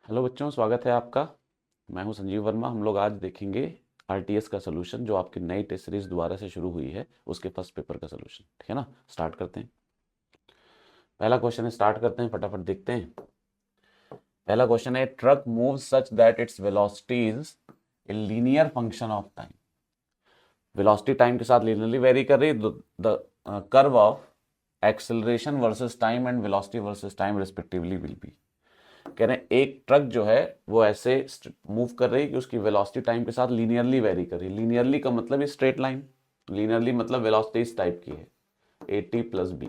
Hello बच्चों, स्वागत है आपका। मैं हूं संजीव वर्मा। हम लोग आज देखेंगे आरटीएस का सोल्यूशन, जो आपकी नई टेस्ट सीरीज दोबारा से शुरू हुई है, उसके फर्स्ट पेपर का सोल्यूशन। ठीक है ना, स्टार्ट करते हैं। पहला क्वेश्चन है, स्टार्ट करते हैं, फटाफट देखते हैं। पहला क्वेश्चन है, truck move such that its velocity is a linear function of time. Velocity time के साथ लीनियरली वेरी कर रही है। The curve of acceleration versus time and velocity versus time respectively will be. कह रहे हैं एक ट्रक जो है वो ऐसे मूव कर रही है कि उसकी वेलोसिटी टाइम के साथ लीनियरली वेरी कर रही है। लीनियरली का मतलब है स्ट्रेट लाइन, लीनियरली मतलब वेलोसिटी इस टाइप की है, AT प्लस बी।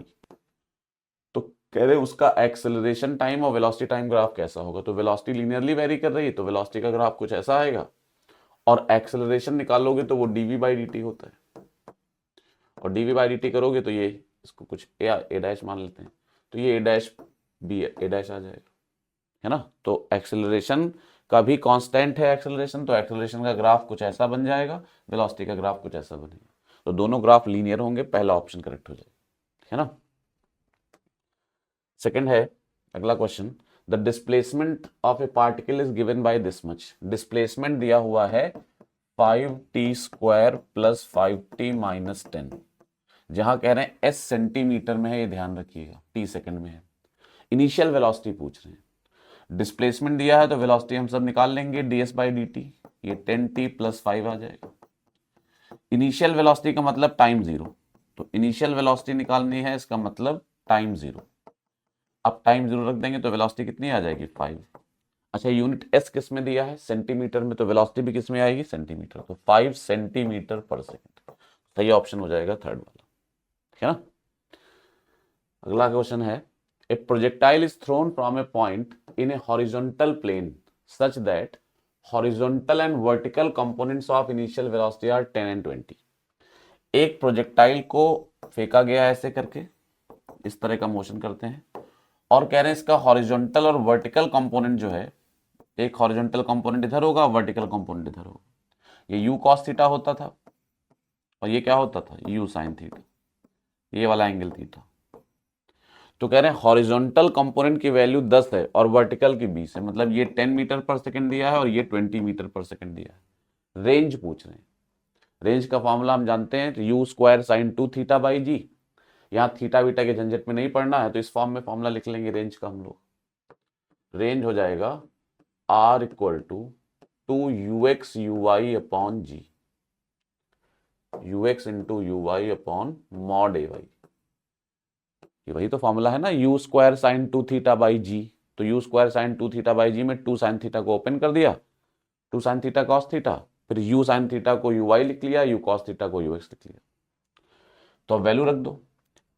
तो कह रहे हैं उसका एक्सेलरेशन टाइम और वेलोसिटी टाइम ग्राफ कैसा होगा। तो वेलोसिटी लीनियरली वेरी कर रही है तो वेलोसिटी का ग्राफ कुछ ऐसा आएगा, और एक्सेलरेशन निकालोगे तो वो dv बाई dt होता है, और dv बाई dt करोगे तो ये इसको कुछ ए डैश मान लेते हैं, तो ये ए डैश बी ए डैश आ जाएगा, है ना। तो एक्सेलरेशन का भी कांस्टेंट है एक्सेलरेशन, तो एक्सेलरेशन का ग्राफ कुछ ऐसा बन जाएगा, वेलोसिटी का ग्राफ कुछ ऐसा बनेगा। तो दोनों ग्राफ लीनियर होंगे, पहला ऑप्शन करेक्ट हो जाएगा, है ना। सेकंड है अगला question, the displacement of A particle is given by this much. Displacement दिया हुआ है 5t² प्लस 5t माइनस 10। जहां कह रहे हैं s सेंटीमीटर में है, ये ध्यान रखिएगा, t सेकंड में है। इनिशियल वेलोसिटी पूछ रहे हैं, डिस्प्लेसमेंट दिया है तो वेलोसिटी हम सब निकाल लेंगे, ds बाई dt, ये 10t प्लस 5 आ जाएगा। इनिशियल वेलोसिटी का मतलब टाइम जीरो, तो इनिशियल वेलोसिटी निकालनी है, इसका मतलब टाइम जीरो। अब टाइम जीरो रख देंगे तो वेलोसिटी कितनी आ जाएगी, 5। अच्छा, यूनिट s किस में दिया है, सेंटीमीटर में, तो वेलोसिटी भी किस में आएगी, सेंटीमीटर, तो 5 सेंटीमीटर पर सेकेंड। सही ऑप्शन हो जाएगा थर्ड वाला, है ना। अगला क्वेश्चन है, a projectile is thrown from a point in a horizontal plane such that horizontal and vertical components of initial velocity are 10 and 20। एक प्रोजेक्टाइल को फेंका गया ऐसे करके, इस तरह का मोशन करते हैं, और कह रहे हैं इसका हॉरिजॉन्टल और वर्टिकल कंपोनेंट जो है, एक हॉरिजॉन्टल कंपोनेंट इधर होगा, वर्टिकल कंपोनेंट इधर होगा। ये u cos थीटा होता था, और ये क्या होता था, u sin थीटा, ये वाला एंगल थीटा। तो कह रहे हैं हॉरिजॉन्टल कंपोनेंट की वैल्यू 10 है और वर्टिकल की 20 है, मतलब ये 10 मीटर पर सेकंड दिया है और ये 20 मीटर पर सेकंड दिया है। रेंज पूछ रहे हैं, रेंज का फॉर्मूला हम जानते हैं, u square sine 2 theta by g. यहाँ थीटा वीटा के झंझट में नहीं पड़ना है, तो इस फॉर्म में फॉर्मूला लिख लेंगे रेंज का हम लोग। रेंज हो जाएगा R equal to 2ux uy upon g, ux into u y upon mod a y. ये वही तो फॉर्मूला है ना, u square sine 2 theta by g. तो u square sine 2 theta by g में 2 साइन थीटा को ओपन कर दिया, 2 साइन थीटा कॉस थीटा, फिर यू साइन थीटा को यू वाई लिख लिया, यू कॉस थीटा को यू एक्स लिख लिया। तो वैल्यू रख दो।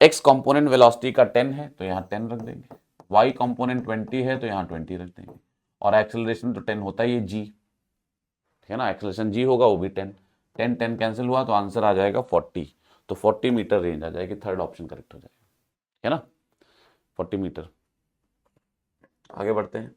एक्स कंपोनेंट वेलोसिटी का 10 है तो यहाँ 10 रख देंगे, वाई कंपोनेंट 20 है तो यहाँ 20 रख देंगे, और एक्सेलरेशन तो 10 होता ही है जी, ठीक है ना। एक्सेलरेशन जी होगा, वो भी 10, 10 10 कैंसिल हुआ तो आंसर आ जाएगा 40। तो 40 मीटर रेंज आ जाएगी, थर्ड ऑप्शन करेक्ट हो जाएगा, है ना, 40 मीटर। आगे बढ़ते हैं।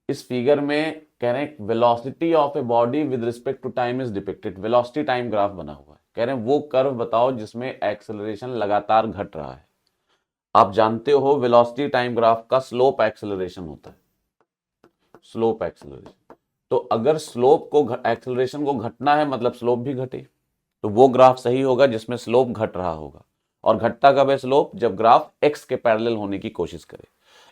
इस फिगर में कह रहे हैं velocity of a body with respect to time is depicted. Velocity time graph बना हुआ है, कह रहे हैं वो कर्व बताओ जिसमें एक्सेलरेशन लगातार घट रहा है। आप जानते हो वेलोसिटी टाइम ग्राफ का स्लोप एक्सेलरेशन होता है, स्लोप एक्सेलरेशन। तो अगर स्लोप को एक्सेलरेशन को घटना है मतलब स्लोप भी घटे, तो वो ग्राफ सही होगा जिसमें स्लोप घट रहा होगा। और घटता कब है स्लोप, जब ग्राफ एक्स के पैरेलल होने की कोशिश करे।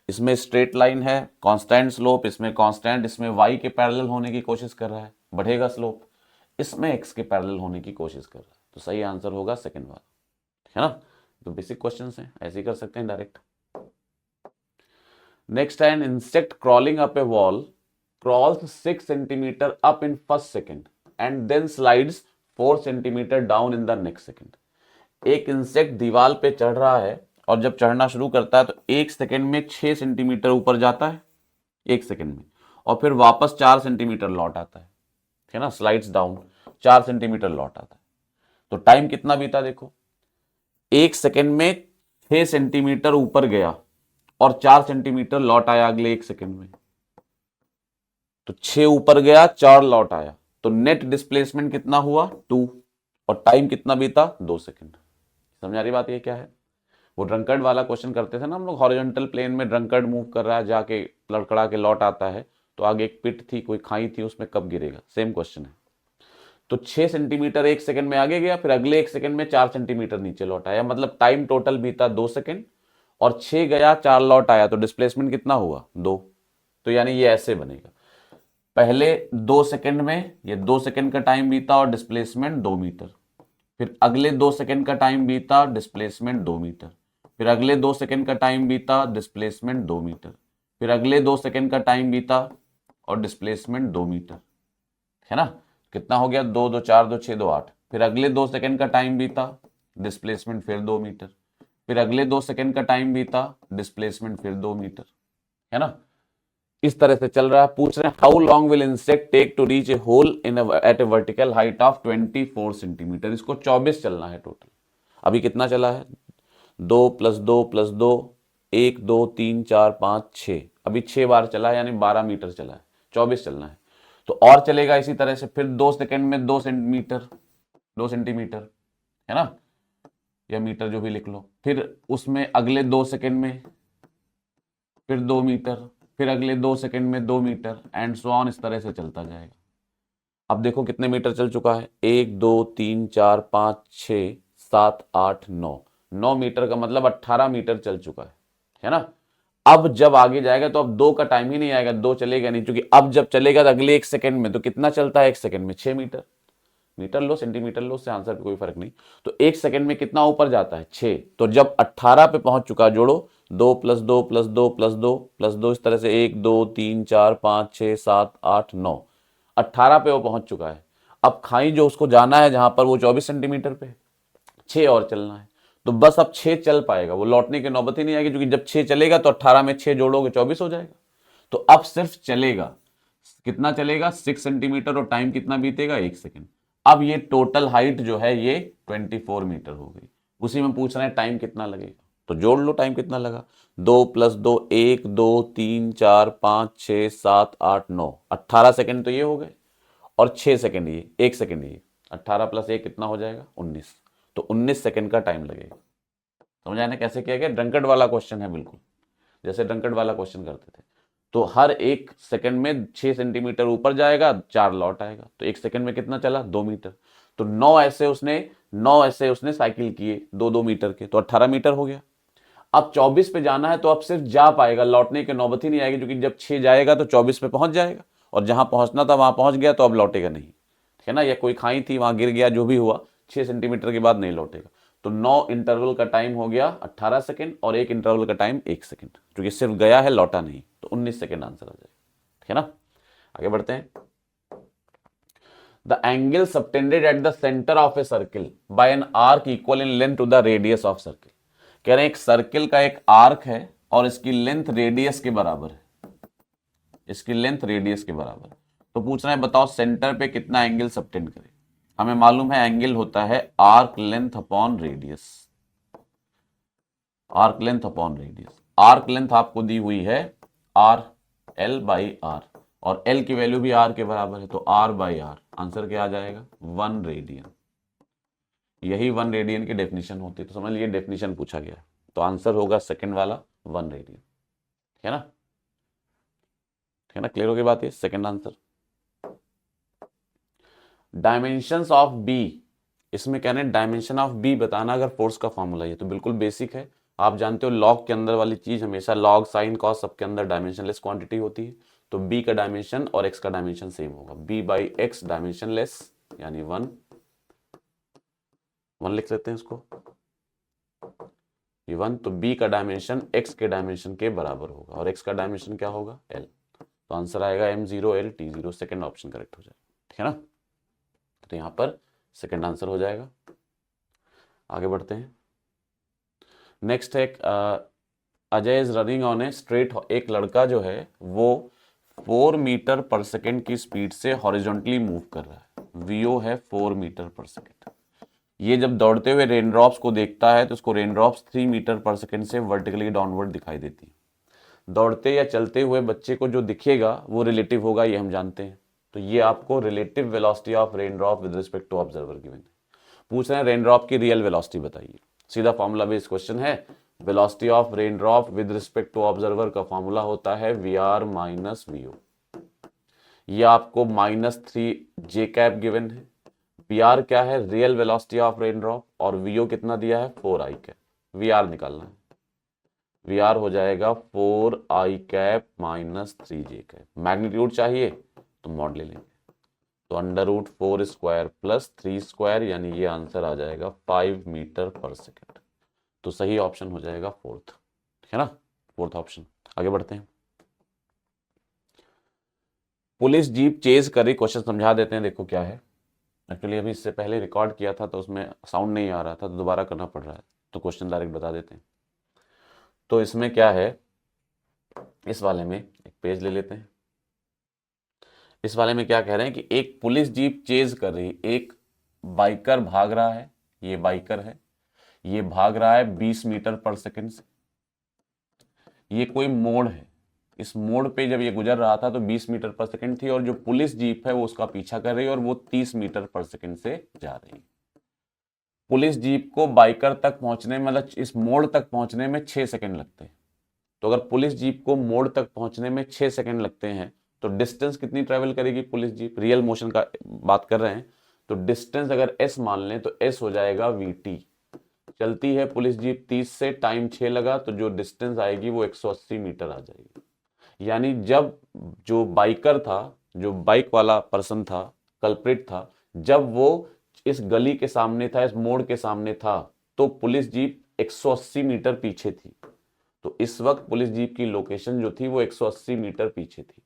इसमें स्ट्रेट लाइन है, कांस्टेंट स्लोप, इसमें कांस्टेंट, इसमें वाई के पैरेलल होने की कोशिश कर रहा है, बढ़ेगा स्लोप। इसमें एक्स के पैरेलल होने की कोशिश कर रहा है, तो सही आंसर होगा सेकंड वाला, है ना। तो बेसिक क्वेश्चंस हैं, ऐसे ही कर सकते हैं डायरेक्ट। नेक्स्ट है, an insect crawling up A wall crawls 6 centimeter up in first second and then slides 4 centimeter down in the next second। एक इंसेक्ट दीवार पे चढ़ रहा है, और जब चढ़ना शुरू करता है तो 1 सेकंड में 6 सेंटीमीटर ऊपर जाता है, 1 सेकंड में, और फिर वापस 4 सेंटीमीटर लौट आता है ना, स्लाइड्स डाउन, 4 सेंटीमीटर लौट आता है। तो टाइम कितना बीता देखो, 1 सेकंड में 6 सेंटीमीटर ऊपर गया और 4 सेंटीमीटर लौट आया अगले 1 सेकंड में। तो 6 ऊपर गया, 4 लौट आया, तो नेट डिस्प्लेसमेंट कितना हुआ, 2, और टाइम कितना बीता, 2 सेकंड। समझ आ रही बात ये क्या है, वो ड्रंकर्ड वाला क्वेश्चन करते थे ना हम लोग, हॉरिजॉन्टल प्लेन में ड्रंकर्ड मूव कर रहा है, जाके लड़खड़ा के लौट आता है, तो आगे एक पिट थी, कोई खाई थी, उसमें कब गिरेगा, सेम क्वेश्चन है। तो 6 सेंटीमीटर 1 सेकंड में आगे गया, फिर अगले 1 सेकंड में 4 सेंटीमीटर नीचे लौट आया, मतलब टाइम टोटल बीता 2 सेकंड, और 6 गया 4 लौट आया, तो डिस्प्लेसमेंट कितना हुआ 2। तो यानी ये ऐसे बनेगा, पहले 2 सेकंड में ये 2 सेकंड का टाइम बीता और डिस्प्लेसमेंट 2 मीटर, फिर अगले 2 सेकंड का टाइम बीता, डिस्प्लेसमेंट 2 मीटर, फिर अगले 2 सेकंड का टाइम बीता, डिस्प्लेसमेंट 2 मीटर, फिर अगले 2 सेकंड का टाइम बीता और डिस्प्लेसमेंट 2 मीटर, है ना। कितना हो गया, 2 2 4 2 6 2 8। फिर अगले 2 सेकंड का टाइम बीता, डिस्प्लेसमेंट फिर 2 मीटर, फिर अगले 2 सेकंड का टाइम बीता, डिस्प्लेसमेंट फिर 2 मीटर, है ना। इस तरह से चल रहा है। पूछ रहे हैं how long will insect take to reach a hole in at a vertical height of 24 centimetre. इसको 24 चलना है टोटल। अभी कितना चला है, 2 + 2 + 2 1 2 3 4 5 6, अभी 6 बार चला है, यानी 12 मीटर चला है, 24 चलना है। तो और चलेगा इसी तरह से, फिर 2 सेकंड में 2 सेंटीमीटर, 2 सेंटीमीटर, है ना, या मीटर जो भी लिख लो। फिर उसमें अगले 2 सेकंड में फिर 2 मीटर, फिर अगले 2 सेकंड में 2 मीटर, एंड सो ऑन, इस तरह से चलता जाएगा। अब देखो कितने मीटर चल चुका है, 1 2 3 4 5 6 7 8 9, 9 मीटर का मतलब 18 मीटर चल चुका है ना। अब जब आगे जाएगा तो अब 2 का टाइम ही नहीं आएगा, 2 चलेगा नहीं, क्योंकि अब जब चलेगा तो अगले 1 सेकंड में, तो कितना चलता है 1 सेकंड में, 6 मीटर। मीटर लो सेंटीमीटर लो, उससे आंसर पे कोई फर्क नहीं। तो 1 सेकंड में कितना ऊपर जाता है, 6। तो जब 18 पे पहुंच चुका, जोड़ो, 2 + 2 + 2 + 2 + 2, इस तरह से 1 2 3 4 5 6 7 8 9, 18 पे वो पहुंच चुका है। अब खाई जो उसको जाना है जहां पर, वो 24 सेंटीमीटर पे, 6 और चलना है। तो बस अब 6 चल पाएगा, वो लौटने की नौबत ही नहीं आएगी, क्योंकि जब 6 चलेगा तो 18 में 6 जोड़ोगे 24 हो जाएगा। तो अब सिर्फ चलेगा, कितना चलेगा, 6 सेंटीमीटर, और टाइम कितना बीतेगा, 1 सेकंड। अब ये टोटल हाइट जो है ये 24 मीटर हो गई। उसी में पूछ रहे हैं टाइम कितना लगेगा, तो जोड़ लो टाइम कितना लगा, 2 + 2 1 2 3 4 5 6 7 8 9, 18 सेकंड तो ये हो गए, और 6 सेकंड ये, 1 सेकंड ये, 18 + 1 कितना हो जाएगा, 19। तो 19 सेकंड का टाइम लगेगा। समझ आया ना कैसे किया गया, ड्रंकर्ड वाला क्वेश्चन है, बिल्कुल जैसे ड्रंकर्ड वाला क्वेश्चन करते थे। तो हर 1 सेकंड में 6 सेंटीमीटर ऊपर जाएगा, 4 लौट आएगा, तो 1 सेकंड में कितना चला, 2 मीटर। तो 9 ऐसे उसने साइकिल किए 2-2 मीटर के, तो 18 मीटर हो गया। अब 24 पे जाना है, तो अब सिर्फ जा पाएगा, लौटने की नौबत ही नहीं आएगी, क्योंकि जब 6 जाएगा तो 24 पे पहुंच जाएगा, और जहां पहुंचना था वहां पहुंच गया, तो अब लौटेगा नहीं, है ना। या कोई खाई थी वहां गिर गया, जो भी हुआ, 6 सेंटीमीटर के बाद नहीं लौटेगा। तो 9 इंटरवल का टाइम हो गया 18 सेकंड, और 1 इंटरवल का टाइम 1 सेकंड, क्योंकि सिर्फ गया है लौटा नहीं, तो 19 सेकंड आंसर आ जाएगा, है ना। आगे बढ़ते हैं। The angle subtended at the centre of a circle by an arc equal in length to the radius of circle. कह रहे हैं एक सर्किल का एक आर्क है और इसकी लेंथ रेडियस के बराबर है, इसकी लेंथ रेडियस के बराबर। तो पूछ रहे हैं बताओ सेंटर पे कितना एंगल सबटेंड करे। हमें मालूम है एंगल होता है arc length upon radius, arc length upon radius. Arc length आपको दी हुई है RL/R, और L की वैल्यू भी R के बराबर है, तो R/R। आंसर क्या आ जाएगा, 1 रेडियन। यही 1 रेडियन की डेफिनेशन होती है, तो समझ लीजिए डेफिनेशन पूछा गया है, तो आंसर होगा सेकंड वाला 1 रेडियन, है ना, है ना। क्लियर हो गई बात, ये second answer. Dimensions of b, इसमें कह रहे हैं डायमेंशन ऑफ बी बताना अगर फोर्स का फॉर्मूला है, तो बिल्कुल बेसिक है, आप जानते हो लॉग के अंदर वाली चीज हमेशा लॉग साइन कॉस सबके अंदर डायमेंशनलेस क्वांटिटी होती है। तो बी का डायमेंशन और एक्स का डायमेंशन सेम होगा, b/x डायमेंशनलेस, यानी 1 लिख लेते हैं इसको, ये 1। तो b का डायमेंशन x के डायमेंशन के बराबर होगा, और x का डायमेंशन क्या होगा, l। तो आंसर आएगा m0 l t0, second option correct हो जाएगा, ठीक है ना। तो यहां पर सेकंड आंसर हो जाएगा। आगे बढ़ते हैं। नेक्स्ट है Ajay is running on a straight, एक लड़का जो है वो 4 मीटर पर सेकेंड की स्पीड से हॉरिजॉन्टली मूव कर रहा है, VO है 4 मीटर पर सेकेंड। ये जब दौड़ते हुए रेन ड्रॉप्स को देखता है तो उसको rain drops 3 metre per second से वर्टिकली डाउनवर्ड दिखाई देती है। दौड़ते या चलते हुए बच्चे को जो दिखेगा वो रिलेटिव होगा, ये हम जानते हैं। तो ये आपको relative velocity of rain drop with respect to observer given है। पूछ रहे हैं रेन ड्रॉप की रियल वेलोसिटी बताइए। सीधा फॉर्मूला बेस्ड क्वेश्चन है, velocity of rain drop with respect to observer का फॉर्मूला होता है वीआर माइनस वीओ। ये आपको -3 j कैप गिवन है। वीआर क्या है, real velocity of rain drop, और वीओ कितना दिया है 4i कैप। वीआर निकालना है, वीआर हो जाएगा 4i cap minus 3j cap. Magnitude चाहिए तो मॉड ले लेंगे, तो √4² प्लस 3² यानी ये आंसर आ जाएगा 5 मीटर पर सेकेंड। तो सही ऑप्शन हो जाएगा फोर्थ, है ना, फोर्थ ऑप्शन। आगे बढ़ते हैं। पुलिस जीप चेज कर रही, क्वेश्चन समझा देते हैं, देखो क्या है। एक्चुअली अभी इससे पहले रिकॉर्ड किया था तो उसमें साउंड नहीं आ रहा था, तो दोबारा करना पड़ रहा है, तो क्वेश्चन डायरेक्ट बता देते हैं। तो इसमें क्या है, इस वाले में एक पेज ले लेते हैं। इस वाले में क्या कह रहे हैं कि एक पुलिस जीप चेज कर रही, एक बाइकर भाग रहा है, ये बाइकर है, ये भाग रहा है 20 मीटर पर सेकंड से। ये कोई मोड़ है, इस मोड़ पे जब ये गुजर रहा था तो 20 मीटर पर सेकंड थी, और जो पुलिस जीप है वो उसका पीछा कर रही है और वो 30 मीटर पर सेकंड से जा रही है। पुलिस जीप को बाइकर तक पहुंचने में, मतलब इस मोड़ तक पहुंचने में 6 सेकंड लगते हैं। तो अगर पुलिस जीप को मोड़ तक पहुंचने में 6 सेकंड लगते हैं तो डिस्टेंस कितनी ट्रेवल करेगी पुलिस जीप, रियल मोशन का बात कर रहे हैं, तो डिस्टेंस अगर s मान लें तो s हो जाएगा vt। चलती है पुलिस जीप 30 से, टाइम 6 लगा, तो जो डिस्टेंस आएगी वो 180 मीटर आ जाएगी। यानी जब जो बाइकर था, जो बाइक वाला पर्सन था, कल्प्रिट था, जब वो इस गली के सामने था, इस मोड़ के सामने था, तो पुलिस जीप 180 मीटर पीछे थी। तो इस वक्त पुलिस जीप की लोकेशन जो थी वो 180 मीटर पीछे थी।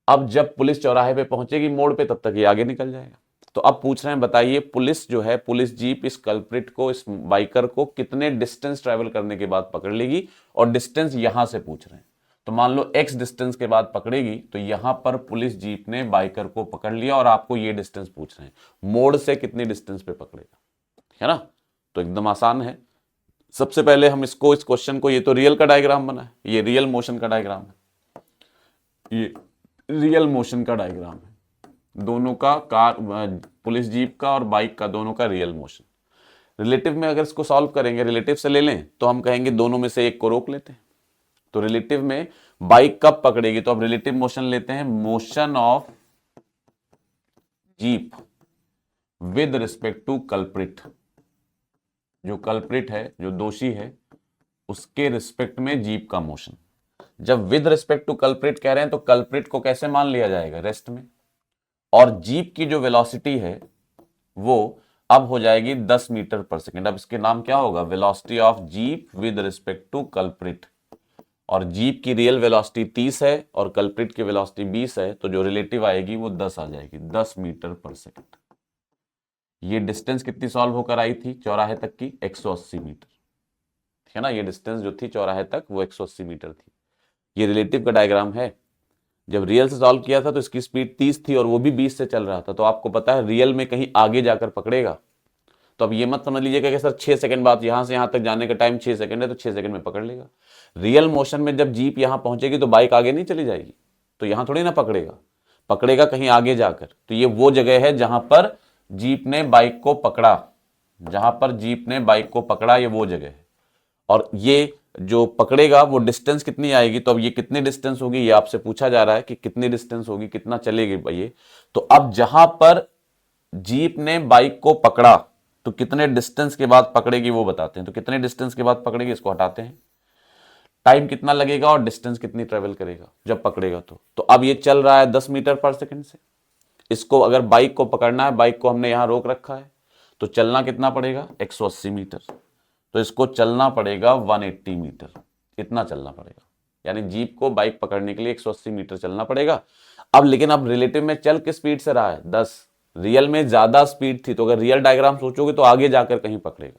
अब जब पुलिस चौराहे पे पहुंचेगी मोड़ पे, तब तक ये आगे निकल जाएगा। तो अब पूछ रहे हैं, बताइए पुलिस जो है, पुलिस जीप इस कल्प्रिट को, इस बाइकर को कितने डिस्टेंस ट्रेवल करने के बाद पकड़ लेगी, और डिस्टेंस यहां से पूछ रहे हैं। तो मान लो x डिस्टेंस के बाद पकड़ेगी, तो यहां पर पुलिस जीप ने बाइकर को पकड़ लिया और आपको ये डिस्टेंस पूछ रहे हैं, मोड़ से कितनी डिस्टेंस पे पकड़ेगा, है ना। तो एकदम आसान है। सबसे पहले हम इसको, इस क्वेश्चन को, ये तो रियल का डायग्राम बना है, ये रियल मोशन का डायग्राम है, ये रियल मोशन का डायग्राम है, दोनों का, कार, पुलिस जीप का और बाइक का, दोनों का रियल मोशन। रिलेटिव में अगर इसको सॉल्व करेंगे, रिलेटिव से ले लें, तो हम कहेंगे दोनों में से एक को रोक लेते हैं। तो रिलेटिव में बाइक कब पकड़ेगी, तो अब रिलेटिव मोशन लेते हैं, motion of jeep with respect to culprit. जो कल्प्रिट है, जो दोषी है, उसके रिस्पेक्ट में जीप का मोशन। जब विद रिस्पेक्ट टू कल्प्रिट कह रहे हैं तो कल्प्रिट को कैसे मान लिया जाएगा, रेस्ट में, और जीप की जो वेलोसिटी है वो अब हो जाएगी 10 मीटर पर सेकेंड। अब इसके नाम क्या होगा, velocity of jeep with respect to culprit. और जीप की रियल वेलोसिटी 30 है और कल्प्रिट की वेलोसिटी 20 है, तो जो रिलेटिव आएगी वो 10 आ जाएगी, 10 मीटर पर सेकेंड। ये डिस्टेंस कितनी सॉल्व होकर आई थी चौराहे तक की, 180 मीटर, है ना। ये डिस्टेंस जो थी चौराहे तक वो 180 मीटर थी। ये रिलेटिव का डायग्राम है। जब रियल से सॉल्व किया था तो इसकी स्पीड 30 थी और वो भी 20 से चल रहा था, तो आपको पता है रियल में कहीं आगे जाकर पकड़ेगा। तो अब ये मत समझ लीजिएगा कि सर 6 सेकंड बाद, यहां से यहां तक जाने का टाइम 6 सेकंड है तो 6 सेकंड में पकड़ लेगा। रियल मोशन में जब जीप यहां पहुंचेगी तो बाइक आगे नहीं चली जाएगी, तो यहां थोड़ी ना पकड़ेगा, पकड़ेगा कहीं आगे जाकर। तो ये वो जगह है जहां पर जीप ने बाइक को पकड़ा, जहां पर जीप ने बाइक को पकड़ा, ये वो जगह है। और ये जो पकड़ेगा वो डिस्टेंस कितनी आएगी, तो अब ये कितनी डिस्टेंस होगी, ये आपसे पूछा जा रहा है कि कितनी डिस्टेंस होगी, कितना चलेगी ये। तो अब जहां पर जीप ने बाइक को पकड़ा तो कितने डिस्टेंस के बाद पकड़ेगी वो बताते हैं। तो कितने डिस्टेंस के बाद पकड़ेगी, इसको हटाते हैं, टाइम कितना लगेगा और डिस्टेंस कितनी ट्रेवल करेगा जब पकड़ेगा। तो अब ये चल रहा है 10 मीटर पर सेकंड से, इसको अगर बाइक को पकड़ना है, बाइक को हमने यहां रोक रखा है, तो चलना कितना पड़ेगा, 180 मीटर। तो इसको चलना पड़ेगा 180 मीटर, इतना चलना पड़ेगा। यानी जीप को बाइक पकड़ने के लिए 180 मीटर चलना पड़ेगा। अब लेकिन अब रिलेटिव में चल किस स्पीड से रहा है, 10। रियल में ज्यादा स्पीड थी, तो अगर रियल डायग्राम सोचोगे तो आगे जाकर कहीं पकड़ेगा,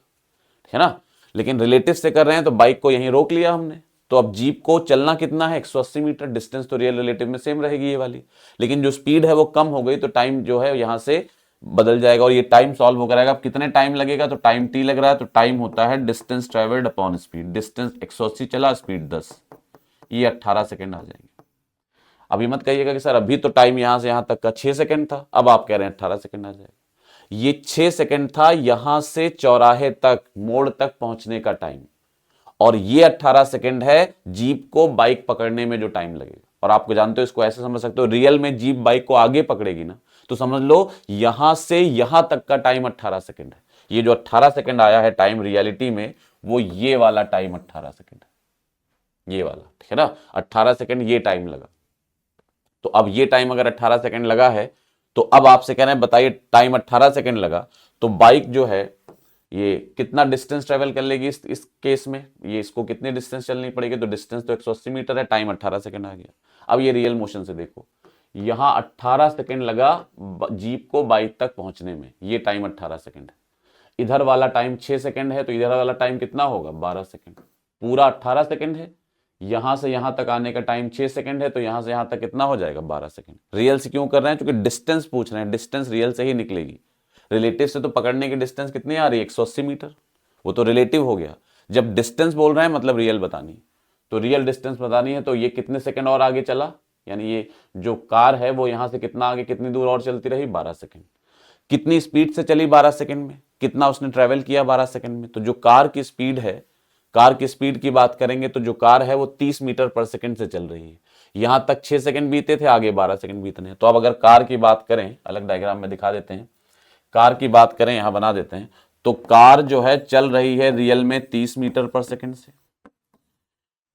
है ना। लेकिन रिलेटिव से कर रहे हैं तो बाइक को यहीं रोक लिया हमने। तो अब जीप को चलना कितना है, 180 मीटर। डिस्टेंस तो रियल रिलेटिव में सेम रहेगी ये वाली, लेकिन जो स्पीड है वो कम हो गई, तो टाइम जो है यहां से बदल जाएगा और ये टाइम सॉल्व होकर आएगा। अब कितने टाइम लगेगा, तो टाइम t लग रहा है, तो टाइम होता है distance travelled upon speed. Distance 180 चला, स्पीड 10, ये 18 सेकंड आ जाएंगे। अभी मत कहिएगा कि सर अभी तो टाइम यहां से यहां तक का 6 सेकंड था, अब आप कह रहे हैं 18 सेकंड आ जाएगा। ये 6 सेकंड था यहां से चौराहे तक, मोड़ तक पहुंचने का टाइम। और ये 18 सेकंड है जीप को बाइक पकड़ने में जो टाइम लगेगा। और आपको जानते हो, इसको ऐसे समझ सकते हो, रियल में जीप बाइक को आगे पकड़ेगी ना, तो समझ लो यहां से यहां तक का टाइम 18 सेकंड है। ये जो 18 सेकंड आया है टाइम रियलिटी में, वो ये वाला टाइम 18 सेकंड है, ये वाला, ठीक है ना, 18 सेकंड ये टाइम लगा। तो अब ये टाइम अगर 18 सेकंड लगा है, तो अब आपसे कह रहे हैं बताइए टाइम 18 सेकंड लगा, तो बाइक जो है ये कितना डिस्टेंस ट्रेवल कर लेगी इस केस में, ये इसको कितनी डिस्टेंस चलनी पड़ेगी, तो डिस्टेंस तो 180 मीटर है, टाइम 18 सेकंड आ गया। अब ये रियल मोशन से देखो, यहां 18 सेकंड लगा जीप को बाइक तक पहुंचने में, ये टाइम 18 सेकंड है। इधर वाला टाइम 6 सेकंड है, तो इधर वाला टाइम कितना होगा, 12 सेकंड। पूरा 18 सेकंड है, यहां से यहां तक आने का टाइम 6 सेकंड है, तो यहां से यहां तक कितना हो जाएगा, 12 सेकंड। रियल से क्यों कर रहे हैं, क्योंकि डिस्टेंस पूछ रहे हैं, डिस्टेंस रियल से ही निकलेगी। रिलेटिव से तो पकड़ने की डिस्टेंस कितनी आ रही है, 180 मीटर, वो तो रिलेटिव हो गया। जब डिस्टेंस बोल रहे हैं मतलब रियल बतानी, तो रियल डिस्टेंस बतानी है, तो ये कितने सेकंड और आगे चला, यानी ये जो कार है वो यहां से कितना आगे, कितनी दूर और चलती रही, 12 सेकंड। कितनी स्पीड से चली 12 सेकंड में, कितना उसने ट्रेवल किया 12 सेकंड में, तो जो कार की स्पीड है, कार की स्पीड की बात करेंगे तो जो कार है वो 30 मीटर पर सेकंड से चल रही है। यहां तक 6 सेकंड बीते थे, आगे 12 सेकंड बीतने हैं। तो अब अगर कार की बात करें, अलग डायग्राम में दिखा देते हैं, कार की बात करें, यहां बना देते हैं, तो कार जो है चल रही है रियल में 30 मीटर पर सेकंड से।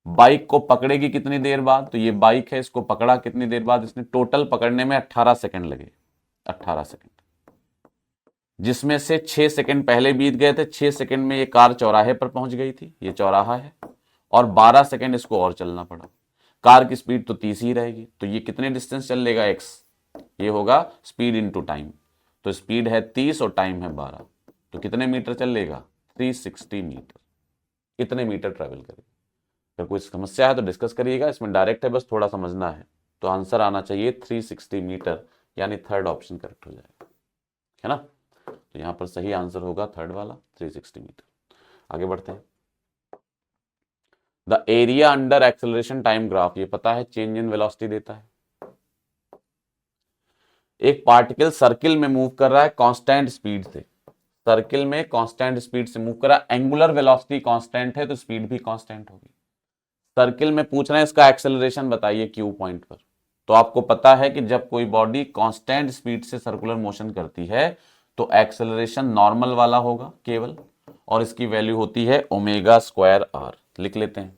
बाइक को पकड़ेगी कितनी देर बाद, तो ये बाइक है, इसको पकड़ा कितनी देर बाद, इसने टोटल पकड़ने में 18 सेकंड लगे, 18 सेकंड, जिसमें से 6 सेकंड पहले बीत गए थे। 6 सेकंड में ये कार चौराहे पर पहुंच गई थी, ये चौराहा है, और 12 सेकंड इसको और चलना पड़ा। कार की स्पीड तो 30 ही रहेगी, तो ये कितने डिस्टेंस चल लेगा, एक्स, ये होगा स्पीड इनटू टाइम। तो स्पीड है 30 और टाइम है 12, तो कितने मीटर चल लेगा, 360 मीटर, इतने मीटर ट्रेवल करेगा। अगर कोई समस्या है तो डिस्कस करिएगा, इसमें डायरेक्ट है, बस थोड़ा समझना है। तो आंसर आना चाहिए 360 मीटर, यानी थर्ड ऑप्शन करेक्ट हो जाएगा, है ना। तो यहां पर सही आंसर होगा थर्ड वाला, 360 मीटर। आगे बढ़ते हैं। The area under acceleration time graph, ये पता है चेंज इन वेलोसिटी देता है। एक पार्टिकल सर्किल में मूव कर रहा है कांस्टेंट स्पीड से, सर्किल में कांस्टेंट स्पीड से मूव कर रहा है, एंगुलर वेलोसिटी कांस्टेंट है तो स्पीड भी कांस्टेंट होगी। सर्किल में पूछ रहे हैं इसका एक्सेलरेशन बताइए क्यू पॉइंट पर। तो आपको पता है कि जब कोई बॉडी कांस्टेंट स्पीड से सर्कुलर मोशन करती है तो एक्सेलरेशन नॉर्मल वाला होगा केवल, और इसकी वैल्यू होती है ओमेगा स्क्वायर आर। लिख लेते हैं,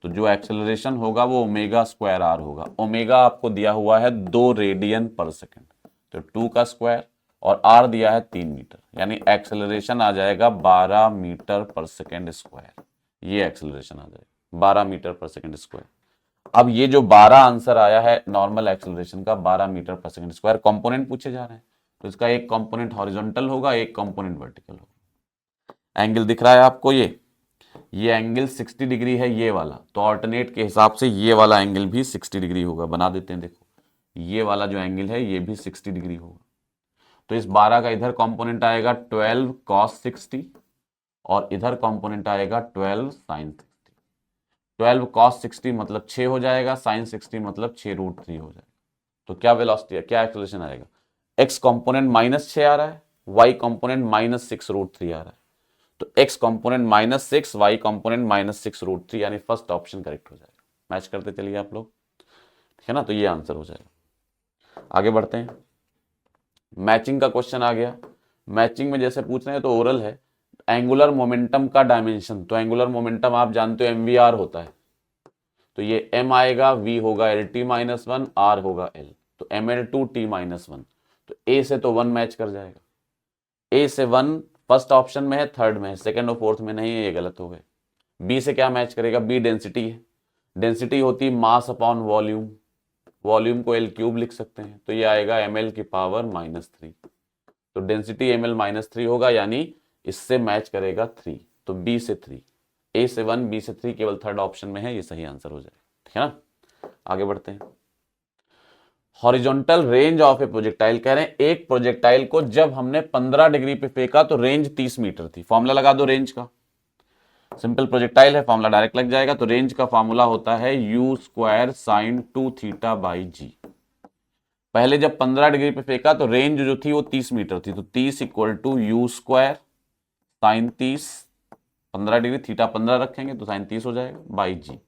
तो जो एक्सेलरेशन होगा वो ओमेगा स्क्वायर आर होगा। ओमेगा आपको दिया हुआ है 2 रेडियन पर सेकंड, तो 2 का स्क्वायर, और आर दिया है 3 मीटर, यानी एक्सेलरेशन आ जाएगा 12 मीटर पर सेकंड स्क्वायर। ये एक्सेलरेशन आ जाएगा 12 मीटर पर सेकंड स्क्वायर। अब ये जो 12 आंसर आया है नॉर्मल एक्सेलरेशन का, 12 मीटर पर सेकंड स्क्वायर, कंपोनेंट पूछे जा रहे हैं, तो इसका एक कंपोनेंट हॉरिजॉन्टल होगा, एक कंपोनेंट वर्टिकल होगा। एंगल दिख रहा है आपको, ये एंगल 60 डिग्री है ये वाला, तो ऑल्टरनेट के हिसाब से ये वाला एंगल भी 60 डिग्री होगा। बना देते हैं, देखो ये वाला जो एंगल है ये भी 60 डिग्री होगा। तो इस 12 का इधर कंपोनेंट आएगा 12 cos 60, और इधर कंपोनेंट आएगा 12 sin 60। 12 cos 60 मतलब 6 हो जाएगा, sin 60 मतलब 6√3 हो जाएगा। तो क्या वेलोसिटी है, क्या एक्सेलरेशन आएगा, x कंपोनेंट -6 आ रहा है, y कंपोनेंट -6√3 आ रहा है, तो x कंपोनेंट -6, y कंपोनेंट -6√3, यानी फर्स्ट ऑप्शन करेक्ट हो जाएगा। मैच करते चलिए आप लोग, ठीक है ना, तो ये आंसर हो जाएगा। आगे बढ़ते हैं, मैचिंग का क्वेश्चन आ गया। मैचिंग में जैसे पूछ रहे हैं तो ओरल है, एंगुलर मोमेंटम का डायमेंशन, तो एंगुलर मोमेंटम आप जानते हो mvr होता है, तो ये m आएगा, v होगा LT-1, r होगा l, तो ml2t-1, तो a से तो 1 मैच कर जाएगा। a से 1 फर्स्ट ऑप्शन में है, थर्ड में है, सेकंड और फोर्थ में नहीं है, ये गलत हो गए। b से क्या मैच करेगा, b डेंसिटी है, डेंसिटी होती है मास अपॉन वॉल्यूम, वॉल्यूम को L³ लिख सकते हैं, तो ये आएगा ml⁻³ तो डेंसिटी ml-3 होगा, यानी इससे मैच करेगा 3, तो b से 3, a से 1, b से 3 केवल थर्ड ऑप्शन में है, ये सही आंसर हो जाएगा, ठीक है ना। आगे बढ़ते हैं। Horizontal range of A projectile, कह रहे हैं एक प्रोजेक्टाइल को जब हमने 15 डिग्री पे फेंका तो रेंज 30 मीटर थी। फॉर्मूला लगा दो रेंज का, सिंपल प्रोजेक्टाइल है, फॉर्मूला डायरेक्ट लग जाएगा। तो रेंज का फॉर्मूला होता है u² sin 2θ/g। पहले जब 15 डिग्री पे फेंका तो रेंज जो थी वो 30 मीटर थी, तो 30 = u² sin 30 15 डिग्री, थीटा 15 रखेंगे तो साइन 30 हो जाएगा बाई जी।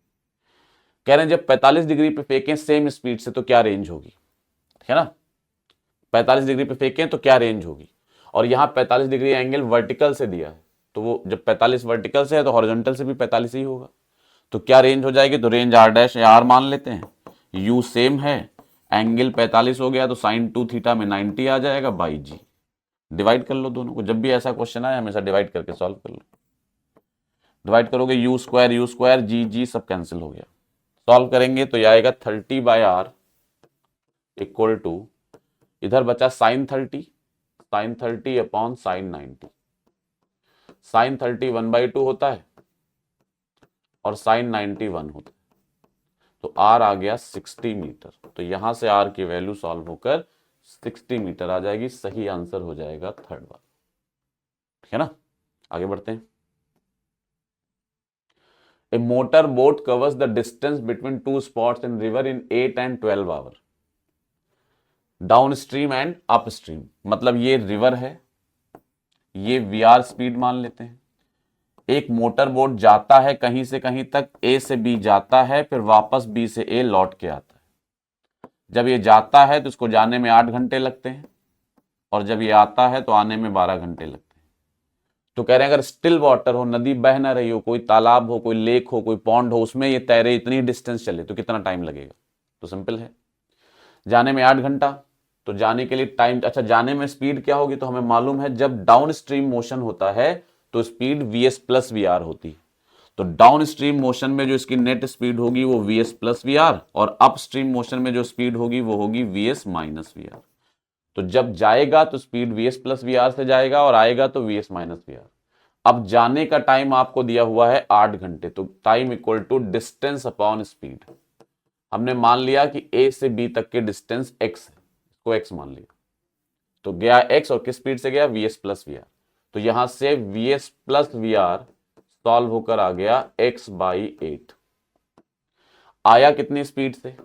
कह रहे हैं जब 45 डिग्री पे फेंकें सेम स्पीड से तो क्या रेंज होगी, है ना। 45 डिग्री पे फेंकें तो क्या रेंज होगी, और यहाँ 45 डिग्री एंगल वर्टिकल से दिया है, तो वो जब 45 वर्टिकल से है तो हॉरिजॉन्टल से भी 45 ही होगा, तो क्या रेंज हो जाएगी, तो रेंज आर डैश या आर मान लेते हैं, यू सेम है, एंगल 45 हो गया तो साइन 2 थीटा में 90 आ जाएगा बाई जी। डिवाइड कर लो दोनों को, जब भी ऐसा क्वेश्चन आए हमेशा डिवाइड करके सॉल्व कर लो। डिवाइड करोगे यू स्क्वायर जी जी सब कैंसिल हो गया, सॉल्व करेंगे तो ये आएगा 30 बाई आर इक्वल टू, इधर बचा साइन 30 अपॉन साइन 90। साइन 30 1/2 होता है और साइन 90 1 होता है, तो आर आ गया 60 मीटर। तो यहां से आर की वैल्यू सॉल्व होकर 60 मीटर आ जाएगी, सही आंसर हो जाएगा थर्ड वाला, है ना। आगे बढ़ते हैं। A motor boat covers the distance between two spots in river in 8 and 12 hour down stream and up stream. मतलब ये रिवर है, ये वीआर स्पीड मान लेते हैं, एक मोटर बोट जाता है कहीं से कहीं तक, ए से बी जाता है, फिर वापस बी से ए लौट के आता है। जब ये जाता है तो इसको जाने में 8 घंटे लगते हैं, और जब ये आता है तो आने में 12 घंटे लगते हैं। तो कह रहे हैं अगर स्टिल वाटर हो, नदी बह ना रही हो, कोई तालाब हो, कोई लेक हो, कोई पॉन्ड हो, उसमें ये तैरे इतनी डिस्टेंस चले तो कितना टाइम लगेगा। तो सिंपल है, जाने में 8 घंटा, तो जाने के लिए टाइम, अच्छा जाने में स्पीड क्या होगी, तो हमें मालूम है जब डाउन स्ट्रीम मोशन होता है तो speed V S plus V R होती है। तो डाउन स्ट्रीम मोशन में जो इसकी नेट स्पीड होगी वो वीएस प्लस वी आर, और अप स्ट्रीम मोशन में जो स्पीड होगी वो होगी वीएस माइनस वी आर। तो जब जाएगा तो speed V S plus V R से जाएगा, और आएगा तो वीएस माइनस वी आर। अब जाने का टाइम आपको दिया हुआ है 8 घंटे, तो time equal to distance upon speed. हमने मान लिया कि ए से बी तक के डिस्टेंस एक्स है, इसको एक्स मान लिया, तो गया एक्स, और किस स्पीड से गया, वीएस प्लस वी आर। तो यहां से V S plus V R solve होकर आ गया एक्स बाई 8। आया कितनी स्पीड से,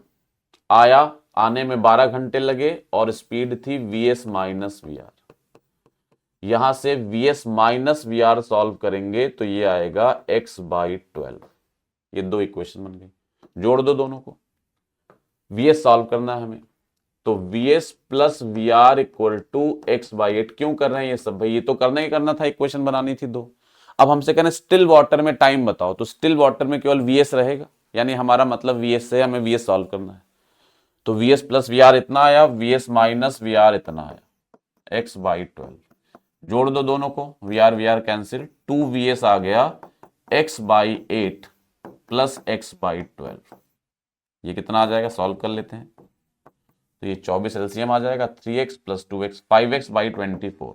आया, आने में 12 घंटे लगे, और स्पीड थी वीएस माइनस वी आर। यहां से V S minus V R solve करेंगे तो ये आएगा एक्स बाई 12। ये दो इक्वेशन बन गई, जोड़ दो दोनों को, वीएस सॉल्व करना है हमें, तो V S plus V R equal to X by 8। क्यों कर रहे हैं ये सब भाई, ये तो करना ही करना था, इक्वेशन बनानी थी दो। अब हमसे कहना स्टिल वाटर में टाइम बताओ, तो स्टिल वाटर में केवल वीएस रहेगा, यानी हमारा मतलब वीएस से हमें वीएस सॉल्व करना है। तो वीएस प्लस वी आर इतना आया, वीएस माइनस वी आर इतना आया, एक्स बाई 12। जोड़ दो दोनों को, वी आर कैंसिल, 2vs आ गया x by 8 plus x by 12। ये कितना आ जाएगा, सॉल्व कर लेते हैं, तो ये 24 एलसीएम आ जाएगा, 3x plus 2x 5x by 24।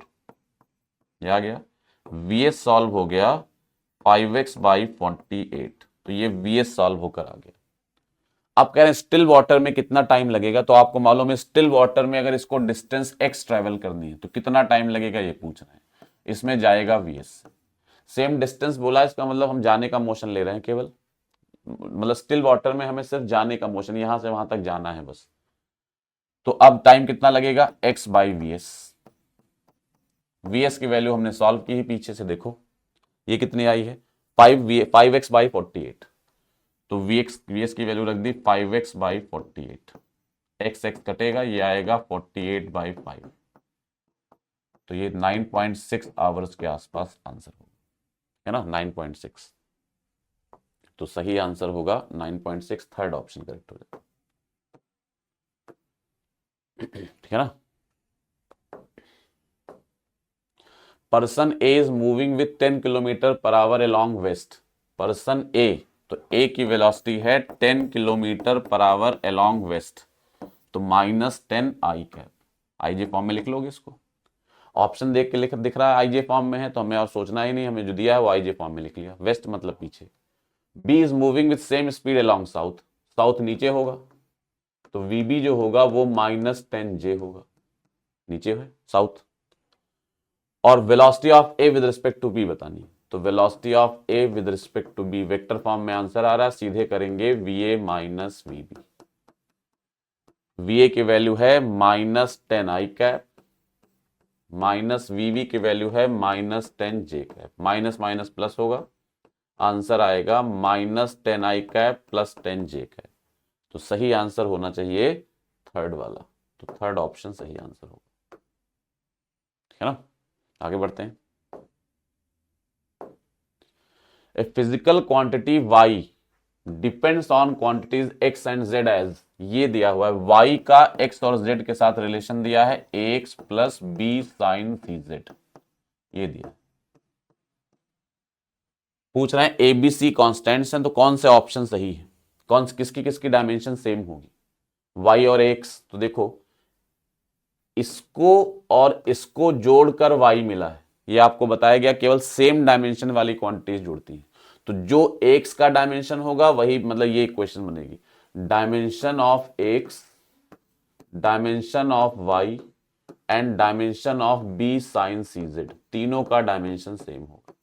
ये आ गया, vs सॉल्व हो गया 5x बाई 48। तो ये vs सॉल्व होकर आ गया। आप कह रहे हैं स्टिल वाटर में कितना टाइम लगेगा, तो आपको मालूम है स्टिल वाटर में अगर इसको डिस्टेंस x ट्रेवल करनी है तो कितना टाइम लगेगा, ये पूछ रहे हैं। इसमें जाएगा vs, सेम डिस्टेंस बोला, इसका मतलब हम जाने का मोशन ले रहे हैं केवल, मतलब स्टिल वाटर में हमें सिर्फ जाने का मोशन, यहां से वहां तक जाना है बस। तो अब टाइम कितना लगेगा, x बाई वीएस। वीएस की वैल्यू हमने सॉल्व की ही पीछे से, देखो ये कितनी आई है, 5x बाई 48। तो वीएस की वैल्यू रख दी 5x बाई 48, एक्स कटेगा, ये आएगा 48 बाई 5। तो ये 9.6 आवर्स के आसपास आंसर होगा, है ना, 9.6। तो सही आंसर होगा 9.6, थर्ड ऑप्शन करेक्ट हो जाएगा, ठीक है ना। Person A is moving with 10 kilometre per hour along west. Person A, तो ए की वेलोसिटी है 10 kilometre per hour along waste, तो -10 आई कैप। आईजे फॉर्म में लिख लोगे इसको, ऑप्शन देख के दिख रहा है आईजे फॉर्म में है, तो हमें और सोचना ही नहीं, हमें जो दिया है वो आईजे फॉर्म में लिख लिया, वेस्ट मतलब पीछे। B is moving with same speed along south, south नीचे होगा, तो वीबी जो होगा वो -10 होगा, नीचे है साउथ। और velocity of A with respect to B बतानी है, तो velocity of A with respect to B vector form में आंसर आ रहा है, सीधे करेंगे वीए माइनस वीबी। वीए की वैल्यू है -10 आई कैप, माइनस वीवी की वैल्यू है -10 j cap, minus minus plus होगा, आंसर आएगा -10 i cap plus 10 j cap. तो सही आंसर होना चाहिए थर्ड वाला, तो थर्ड ऑप्शन सही आंसर होगा, है ना। आगे बढ़ते हैं। A physical quantity y depends on quantities x and z as, ये दिया हुआ है y का x और z के साथ रिलेशन दिया है ax plus B sine cz, ये दिया। पूछ रहे हैं ए बी सी कॉन्स्टेंट्स हैं, तो कौन से ऑप्शन सही है, कौन किसकी किसकी डायमेंशन सेम होगी, y और x। तो देखो इसको और इसको जोड़कर y मिला है, ये आपको बताया गया केवल सेम डायमेंशन वाली क्वांटिटीज जुड़ती हैं। तो जो x का डायमेंशन होगा वही, मतलब ये इक्वेशन बनेगी, dimension of x, dimension of y and dimension of b sine cz, तीनों का डायमेंशन सेम होगा।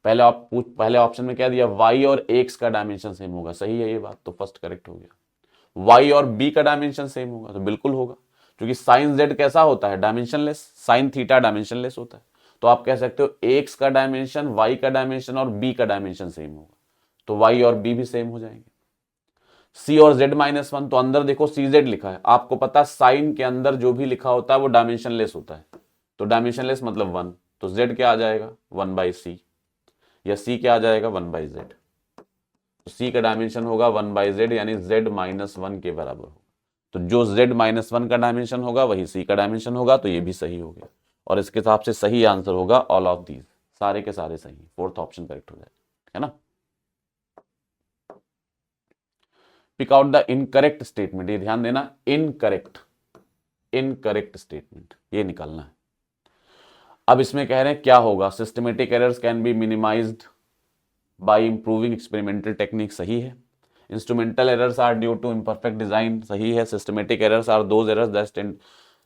पहले ऑप्शन में क्या दिया, y और x का डायमेंशन सेम होगा, सही है ये बात, तो फर्स्ट करेक्ट हो गया। y और b का डायमेंशन सेम होगा, तो बिल्कुल होगा, क्योंकि साइन z कैसा होता है, डायमेंशनलेस, साइन थीटा डायमेंशनलेस होता है। तो आप कह सकते हो x का डायमेंशन, y का डायमेंशन और b का डायमेंशन सेम होगा, तो y और b भी सेम हो जाएंगे। c और z-1, तो अंदर देखो cz लिखा है, आपको पता साइन के अंदर जो भी लिखा होता है वो डायमेंशनलेस होता है, तो डायमेंशनलेस मतलब 1, तो z क्या आ जाएगा 1/c, या c क्या आ जाएगा 1/z, तो c का डायमेंशन होगा 1/z, यानी z-1 के बराबर होगा। तो जो z-1 का डायमेंशन होगा वही c का डायमेंशन होगा, तो ये भी सही हो गया, और इसके हिसाब से सही आंसर होगा ऑल ऑफ दीज, सारे के सारे सही, फोर्थ ऑप्शन करेक्ट हो जाएगा, है ना। Pick out the incorrect statement, ये ध्यान देना, इनकरेक्ट स्टेटमेंट ये निकालना है। अब इसमें कह रहे हैं क्या होगा, systematic errors can be minimised by improving experimental technique, सही है। Instrumental errors are due to imperfect design, सही है। Systematic errors are those errors that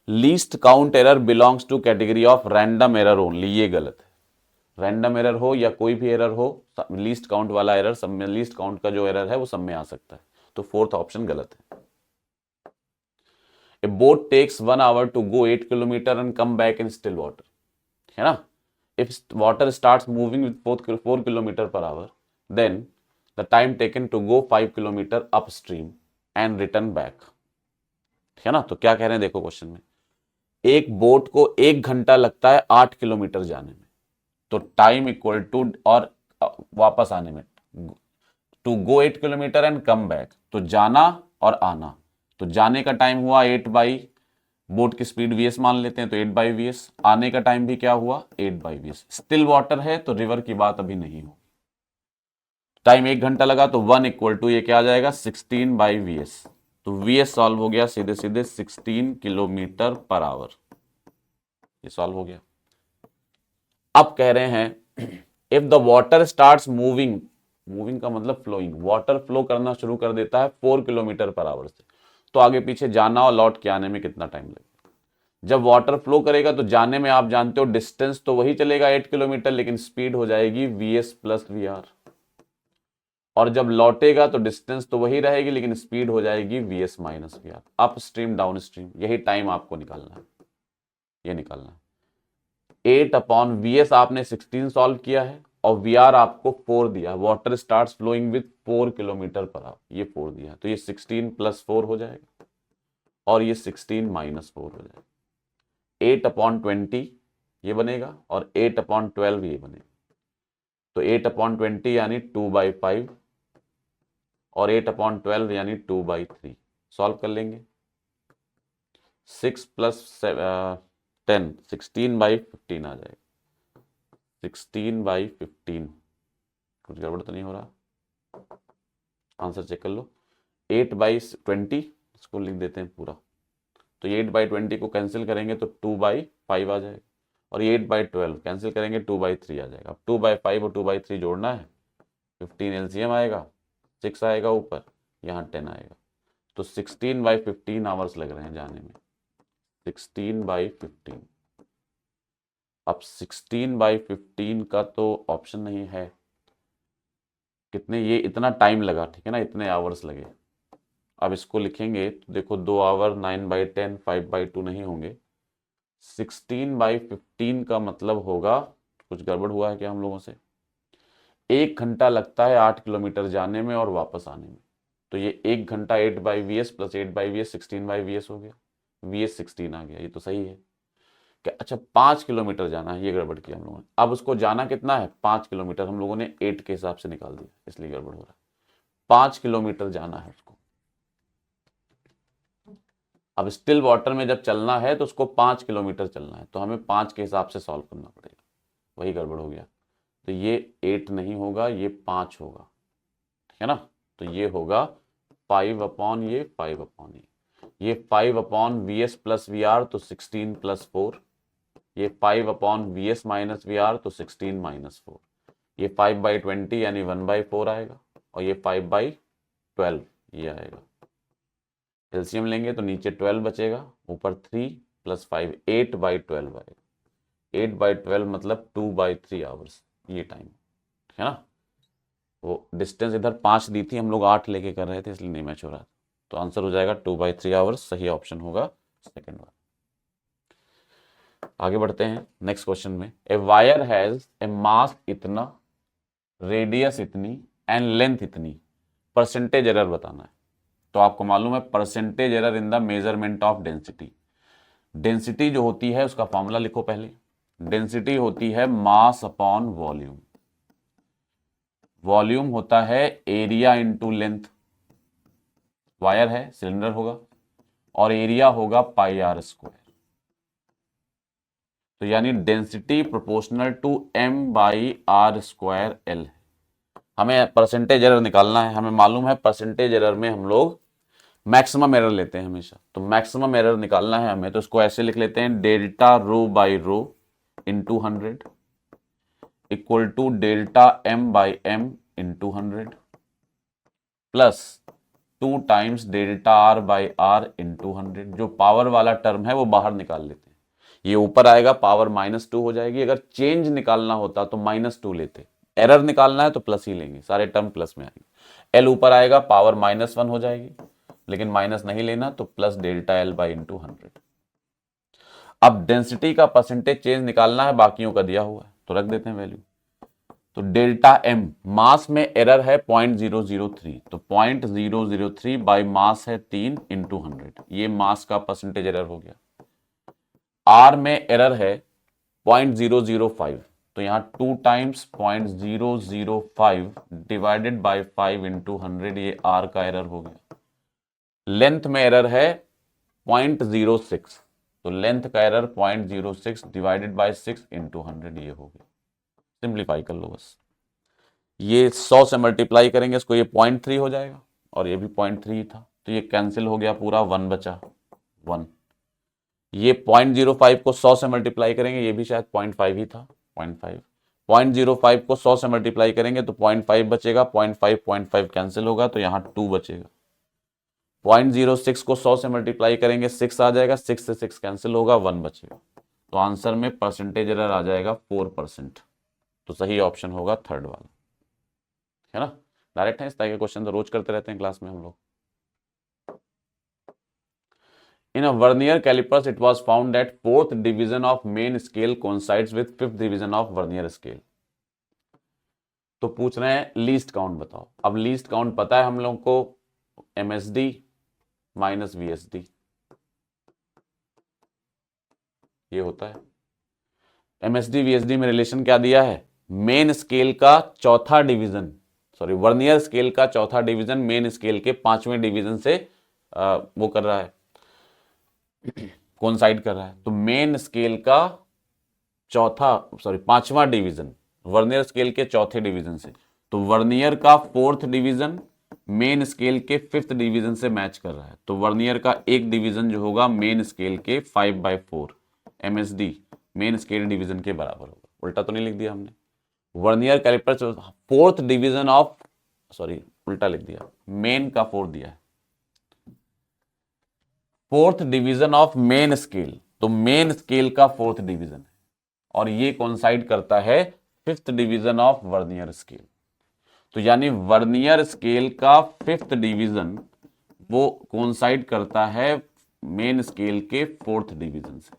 least count error belongs to category of random error only, ये गलत है। Random error हो या कोई भी एरर हो, लीस्ट काउंट वाला एरर सब में, लीस्ट काउंट का जो एरर है वो सब में आ सकता है, तो फोर्थ ऑप्शन गलत है। A boat takes 1 hour to go 8 kilometre and come back in still water, है ना। If water starts moving with 4 kilometre per hour, then the time taken to go 5 kilometre upstream and return back, है ना। तो क्या कह रहे हैं देखो क्वेश्चन में, एक बोट को 1 घंटा लगता है 8 किलोमीटर जाने में, तो टाइम इक्वल टू, और वापस आने में, to go 8 kilometre and come back, तो जाना और आना, तो जाने का टाइम हुआ 8 बोट की स्पीड vs मान लेते हैं, तो 8/vs, आने का टाइम भी क्या हुआ 8/vs। स्टिल वाटर है तो रिवर की बात अभी नहीं होगी, टाइम 1 घंटा लगा, तो 1 इक्वल टू ये क्या आ जाएगा 16/vs, तो vs सॉल्व हो गया सीधे सीधे 16 किलोमीटर पर आवर, ये सॉल्व हो गया। अब कह रहे हैं if the water starts moving, moving का मतलब फ्लोइंग, वाटर फ्लो करना शुरू कर देता है 4 किलोमीटर पर आवर से, तो आगे पीछे जाना और लौट के आने में कितना टाइम लगेगा। जब वाटर फ्लो करेगा तो जाने में आप जानते हो डिस्टेंस तो वही चलेगा 8 किलोमीटर, लेकिन स्पीड हो जाएगी vs प्लस vr, और जब लौटेगा तो डिस्टेंस तो वही रहेगी लेकिन स्पीड हो जाएगी vs minus vr, up stream down stream, यही टाइम आपको निकालना है, ये निकालना है। 8/vs आपने 16 सॉल्व किया है, और vr आपको 4 दिया, water starts flowing with 4 kilometre per hour, ये 4 दिया, तो ये 16 + 4 हो जाएगा, और ये 16 - 4 हो जाएगा। 8/20 ये बनेगा, और 8/12 ये बनेगा, तो 8/20 यानी 2/5, और 8/12 यानी 2/3, सॉल्व कर लेंगे। 6 + 10 16/15 आ जाएगा, 16/15, कुछ गड़बड़ तो नहीं हो रहा, आंसर चेक कर लो। 8/20 इसको लिख देते हैं पूरा, तो 8/20 को कैंसिल करेंगे तो 2/5 आ जाएगा, और 8/12 कैंसिल करेंगे 2/3 आ जाएगा। अब 2/5 और 2/3 जोड़ना है, 15 एलसीएम आएगा, 6 आएगा ऊपर, यहाँ 10 आएगा, तो 16/15 आवर्स लग रहे हैं जाने में, 16/15। अब 16/15 का तो ऑप्शन नहीं है, कितने, ये इतना टाइम लगा, ठीक है ना, इतने आवर्स लगे। अब इसको लिखेंगे तो देखो 2 आवर 9/10 5/2 नहीं होंगे, 16/15 का मतलब होगा, कुछ गड़बड़ हुआ है क्या हम लोगों से? 1 घंटा लगता है 8 किलोमीटर जाने में और वापस आने में, तो ये 1 घंटा 8/VS प्लस 8/VS 16/VS हो गया, VS 16 आ गया, ये तो सही है क्या? अच्छा 5 किलोमीटर जाना है, ये गड़बड़ किया हम लोगों ने। अब उसको जाना कितना है? 5 किलोमीटर, हम लोगों ने 8 के हिसाब से निकाल दिया, इसलिए गड़बड़ हो रहा है। 5 किलोमीटर जाना है उसको। अब स्टिल वाटर में जब चलना है तो उसको 5 किलोमीटर चलना है, तो हमें 5 के हिसाब से सॉल्व करना पड़ेगा, वही गड़बड़ हो गया। तो ये 8 नहीं होगा, ये 5 होगा, ठीक है ना? तो ये होगा 5 अपॉन ये 5 अपॉन ये 5 अपॉन VS प्लस VR तो 16 प्लस 4, ये 5 अपॉन VS माइनस VR तो 16 माइनस 4, ये 5/20 यानी 1/4 आएगा, और ये 5/12 ये आएगा। एलसीएम लेंगे तो नीचे 12 बचेगा, ऊपर 3 प्लस 5 8/12 आएगा। 8/12 मतलब 2/3 आवर्स, ये टाइम है ना। वो डिस्टेंस इधर 5 दी थी, हम लोग 8 लेके कर रहे थे, इसलिए नहीं मैच हो रहा था। तो आंसर हो जाएगा 2/3 आवर्स, सही ऑप्शन होगा सेकेंड वाला। आगे बढ़ते हैं नेक्स्ट क्वेश्चन में। ए वायर हैज ए मास इतना, रेडियस इतनी एंड लेंथ इतनी, परसेंटेज एरर बताना है। तो आपको मालूम है percentage error in the measurement of density. Density जो होती है उसका फॉर्मूला लिखो पहले। डेंसिटी होती है मास अपॉन वॉल्यूम। वॉल्यूम होता है एरिया इंटू लेंथ। वायर है, सिलेंडर होगा, और एरिया होगा πr²। तो यानी density proportional to m/r² L है। हमें परसेंटेज एरर निकालना है। हमें मालूम है परसेंटेज एरर में हम लोग मैक्सिमम एरर लेते हैं हमेशा, तो मैक्सिमम एरर निकालना है हमें, तो इसको ऐसे लिख लेते हैं, delta ρ/ρ into 100 equal to delta m/m into 100 plus 2 times delta r/r into 100। जो पावर वाला टर्म है वो बाहर निकाल लेते हैं, ये ऊपर आएगा, पावर -2 हो जाएगी। अगर चेंज निकालना होता तो -2 लेते, एरर निकालना है तो प्लस ही लेंगे, सारे टर्म प्लस में आएंगे। एल ऊपर आएगा, पावर -1 हो जाएगी, लेकिन माइनस नहीं लेना, तो प्लस डेल्टा L/इंटू 100। अब डेंसिटी का परसेंटेज चेंज निकालना है, बाकियों का दिया हुआ है तो रख देते हैं वैल्यू। तो डेल्टा M मास में एरर है 0.003, तो 0.003 बाई मास है 3 इंटू 100, ये मास का परसेंटेज एरर हो गया। R में एरर है 0.005, तो यहां 2 टाइम्स 0.005 डिवाइडेड बाई 5 इंटू 100, ये R का एरर हो गया। लेंथ में एरर है 0.06, तो लेंथ का एरर 0.06 डिवाइडेड बाय 6 इंटू 100, ये हो गया। सिंप्लीफाई कर लो बस, ये 100 से मल्टीप्लाई करेंगे इसको, ये 0.3 हो जाएगा, और ये भी 0.3 था, तो ये कैंसिल हो गया, पूरा 1 बचा 1। ये 0.05 को 100 से मल्टीप्लाई करेंगे, ये भी शायद 0.5 ही था, 0.5। 0.05 को 100 से मल्टीप्लाई करेंगे तो 0.5 बचेगा, 0.5 कैंसिल होगा, तो यहाँ 2 बचेगा। 0.06 को 100 से मल्टीप्लाई करेंगे 6 आ जाएगा, 6 से 6 कैंसिल होगा, 1 बचेगा। तो आंसर में परसेंटेज एरर आ जाएगा 4%। तो सही ऑप्शन होगा थर्ड वाला, है ना। डायरेक्ट है, इस तरह के क्वेश्चन तो रोज करते रहते हैं क्लास में हम लोग। In a vernier calipers, it was found that 4th division of main scale coincides with 5th division of vernier scale. तो पूछ रहे हैं लीस्ट काउंट बताओ। अब लीस्ट काउंट पता है हम लोग को, MSD माइनस VSD ये होता है। MSD VSD में रिलेशन क्या दिया है? मेन स्केल का चौथा डिवीजन, सॉरी वर्नियर स्केल का चौथा डिवीजन मेन स्केल के 5वें डिवीजन से वो कर रहा है, कोइंसाइड कर रहा है। तो मेन स्केल का चौथा, सॉरी 5वां डिवीजन वर्नियर स्केल के चौथे डिवीजन से, तो वर्नियर का 4th डिवीजन मेन स्केल के 5th डिवीजन से मैच कर रहा है। तो वर्नियर का एक डिवीजन जो होगा मेन स्केल के 5/4 MSD मेन स्केल डिवीजन के बराबर होगा। उल्टा तो नहीं लिख दिया हमने? Vernier calliper 4th division of, sorry उल्टा लिख दिया, मेन का 4 दिया है, 4th division of main scale, तो मेन स्केल का 4th डिवीजन है, और ये कोइंसाइड करता है 5th division of vernier scale. तो यानी वर्नियर स्केल का 5th डिवीजन वो कोइंसाइड करता है मेन स्केल के 4th डिवीजन से।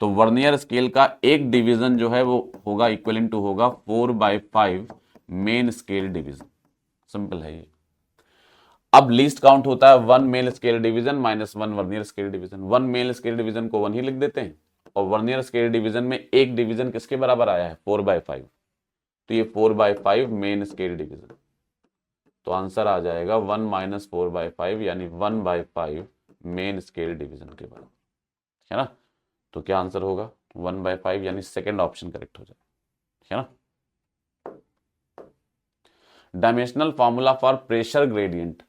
तो वर्नियर स्केल का एक डिवीजन जो है वो होगा इक्विवेलेंट टू होगा 4/5 मेन स्केल डिवीजन। सिंपल है ये। अब लीस्ट काउंट होता है 1 main scale division minus 1 vernier scale division. 1 main scale division को 1 ही लिख देते हैं, और वर्नियर स्केल डिवीजन में एक डिवीजन किसके बराबर आया है 4/5, तो ये 4/5 मेन स्केल डिवीजन। तो आंसर आ जाएगा 1 माइनस 4/5 यानी 1/5 मेन स्केल डिवीजन के बराबर, है ना। तो क्या आंसर होगा 1/5 यानी सेकेंड ऑप्शन करेक्ट हो जाएगा, है ना। Dimensional formula for pressure gradient,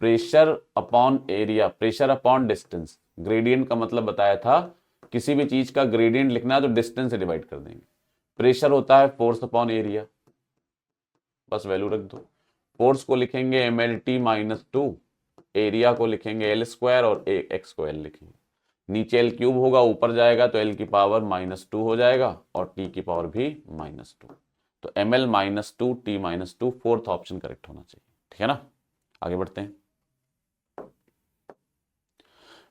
pressure upon area, pressure upon distance. Gradient का मतलब बताया था किसी भी चीज का ग्रेडियंट लिखना है तो डिस्टेंस से डिवाइड कर देंगे। प्रेशर होता है फोर्स अपॉन एरिया, बस वैल्यू रख दो। फोर्स को लिखेंगे mlt-2, एरिया को लिखेंगे l² और x को l लिखेंगे। नीचे l क्यूब होगा, ऊपर जाएगा तो l की पावर -2 हो जाएगा और t की पावर भी -2। तो ml -2 t -2 fourth option correct होना चाहिए, ठीक है ना। आगे बढ़ते हैं।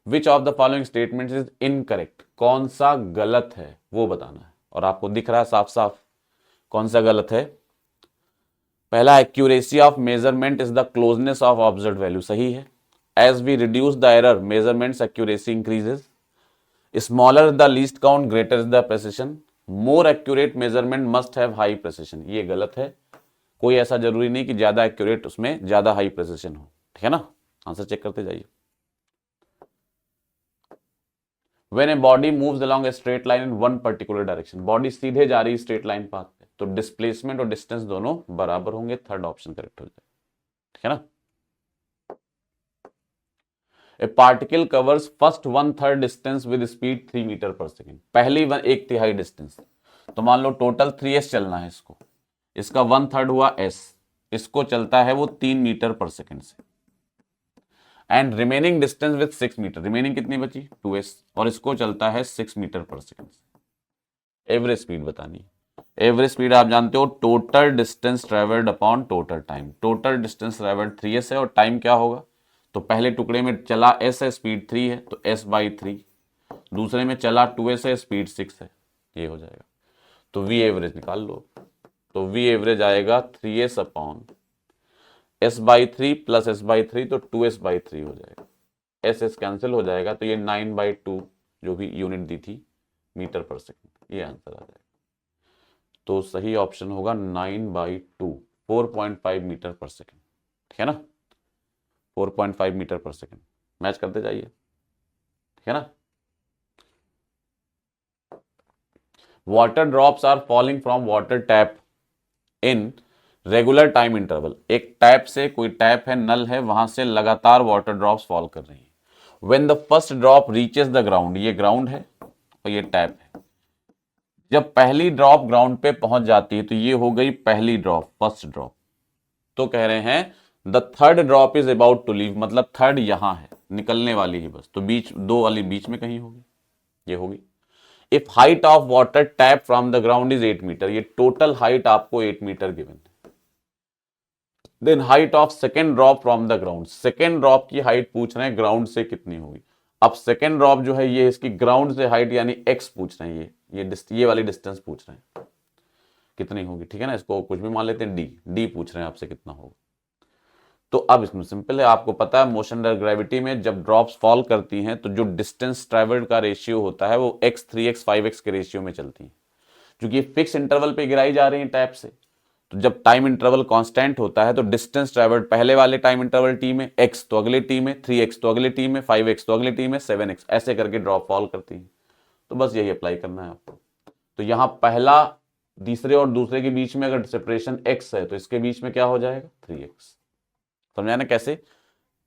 Which of the following statement is incorrect, कौन सा गलत है वो बताना है, और आपको दिख रहा है साफ साफ कौन सा गलत है। पहला, accuracy of measurement is the closeness of observe value, सही है। As we reduce the error measurements accuracy increases. Smaller the least count greater the precision. More accurate measurement must have high precision, ये गलत है। कोई ऐसा जरूरी नहीं कि ज्यादा एक्यूरेट उसमें ज्यादा हाई प्रेसिशन हो, ठीक है ना। आंसर चेक करते जाइए। When a body moves along a straight line in one particular direction, body सीधे जा रही है स्ट्रेट लाइन पाथ पे, तो डिस्प्लेसमेंट और डिस्टेंस दोनों बराबर होंगे, थर्ड ऑप्शन करेक्ट हो जाएगा, ठीक है ना। A particle covers first 1/3 distance with speed 3 metre per second, पहली 1/3 डिस्टेंस। तो मान लो टोटल 3s चलना है इसको, इसका 1/3 हुआ s, इसको चलता है वो 3 मीटर पर सेकेंड से, and remaining distance with 6 metre, remaining कितनी बची 2s, और इसको चलता है 6 मीटर पर सेकेंड से। एवरेज स्पीड बतानी है। एवरेज स्पीड आप जानते हो total distance travelled upon total time. Total distance travelled 3s है, और टाइम क्या होगा, तो पहले टुकड़े में चला s है, स्पीड 3 है तो s/3, दूसरे में चला 2s है, स्पीड 6 है, ये हो जाएगा। तो v एवरेज निकाल लो, तो v एवरेज आएगा 3s upon s/3 plus s/3, तो 2s/3 हो जाएगा। s कैंसिल हो जाएगा, तो ये 9/2 जो भी यूनिट दी थी मीटर पर सेकेंड, ये आंसर आ जाएगा। तो सही ऑप्शन होगा 9/2, 4.5 मीटर पर सेकेंड, ठीक है ना। 4.5 मीटर पर सेकेंड, मैच करते जाइए, ठीक है ना। Water drops are falling from water tap in regular time interval, एक टैप से, कोई टैप है, नल है, वहां से लगातार वाटर ड्रॉप्स फॉल कर रही हैं। When the first drop reaches the ground, ये ग्राउंड है और ये टैप है, जब पहली ड्रॉप ग्राउंड पे पहुंच जाती है तो ये हो गई पहली ड्रॉप, फर्स्ट ड्रॉप। तो कह रहे हैं the third drop is about to leave, मतलब थर्ड यहां है, निकलने वाली ही बस, तो बीच दो वाली बीच में कहीं होगी, ये होगी। If height of water tap from the ground is 8 metre, ये टोटल हाइट आपको 8 मीटर गिवन है। Then height of second drop from the ground, second drop की हाइट पूछ रहे हैं ग्राउंड से कितनी होगी। अब सेकेंड ड्रॉप जो है ये इसकी ग्राउंड से हाइट यानी x पूछ रहे हैं, ये वाली डिस्टेंस पूछ रहे हैं कितनी होगी, ठीक है ना। इसको कुछ भी मान लेते हैं, डी पूछ रहे हैं आपसे कितना होगा। तो अब इसमें सिंपल है, आपको पता है मोशन अंडर ग्रेविटी में जब ड्रॉप्स फॉल करती हैं तो जो डिस्टेंस ट्रेवल्ड का रेशियो होता है वो x 3x 5x के रेशियो में चलती है। क्योंकि फिक्स इंटरवल पे गिराई जा रही है टैप से, तो जब टाइम इंटरवल कांस्टेंट होता है तो डिस्टेंस ट्रेवल्ड पहले वाले टाइम इंटरवल टी में, x तो अगले टी में, 3x तो अगले टी में, 5x तो अगले टी में, 7x, ऐसे करके ड्रॉप फॉल करती है। तो बस यही अप्लाई करना है आपको। तो यहां पहला तीसरे और दूसरे के बीच में अगर सेपरेशन x है तो इसके बीच में क्या हो जाएगा 3x। समझा ना कैसे,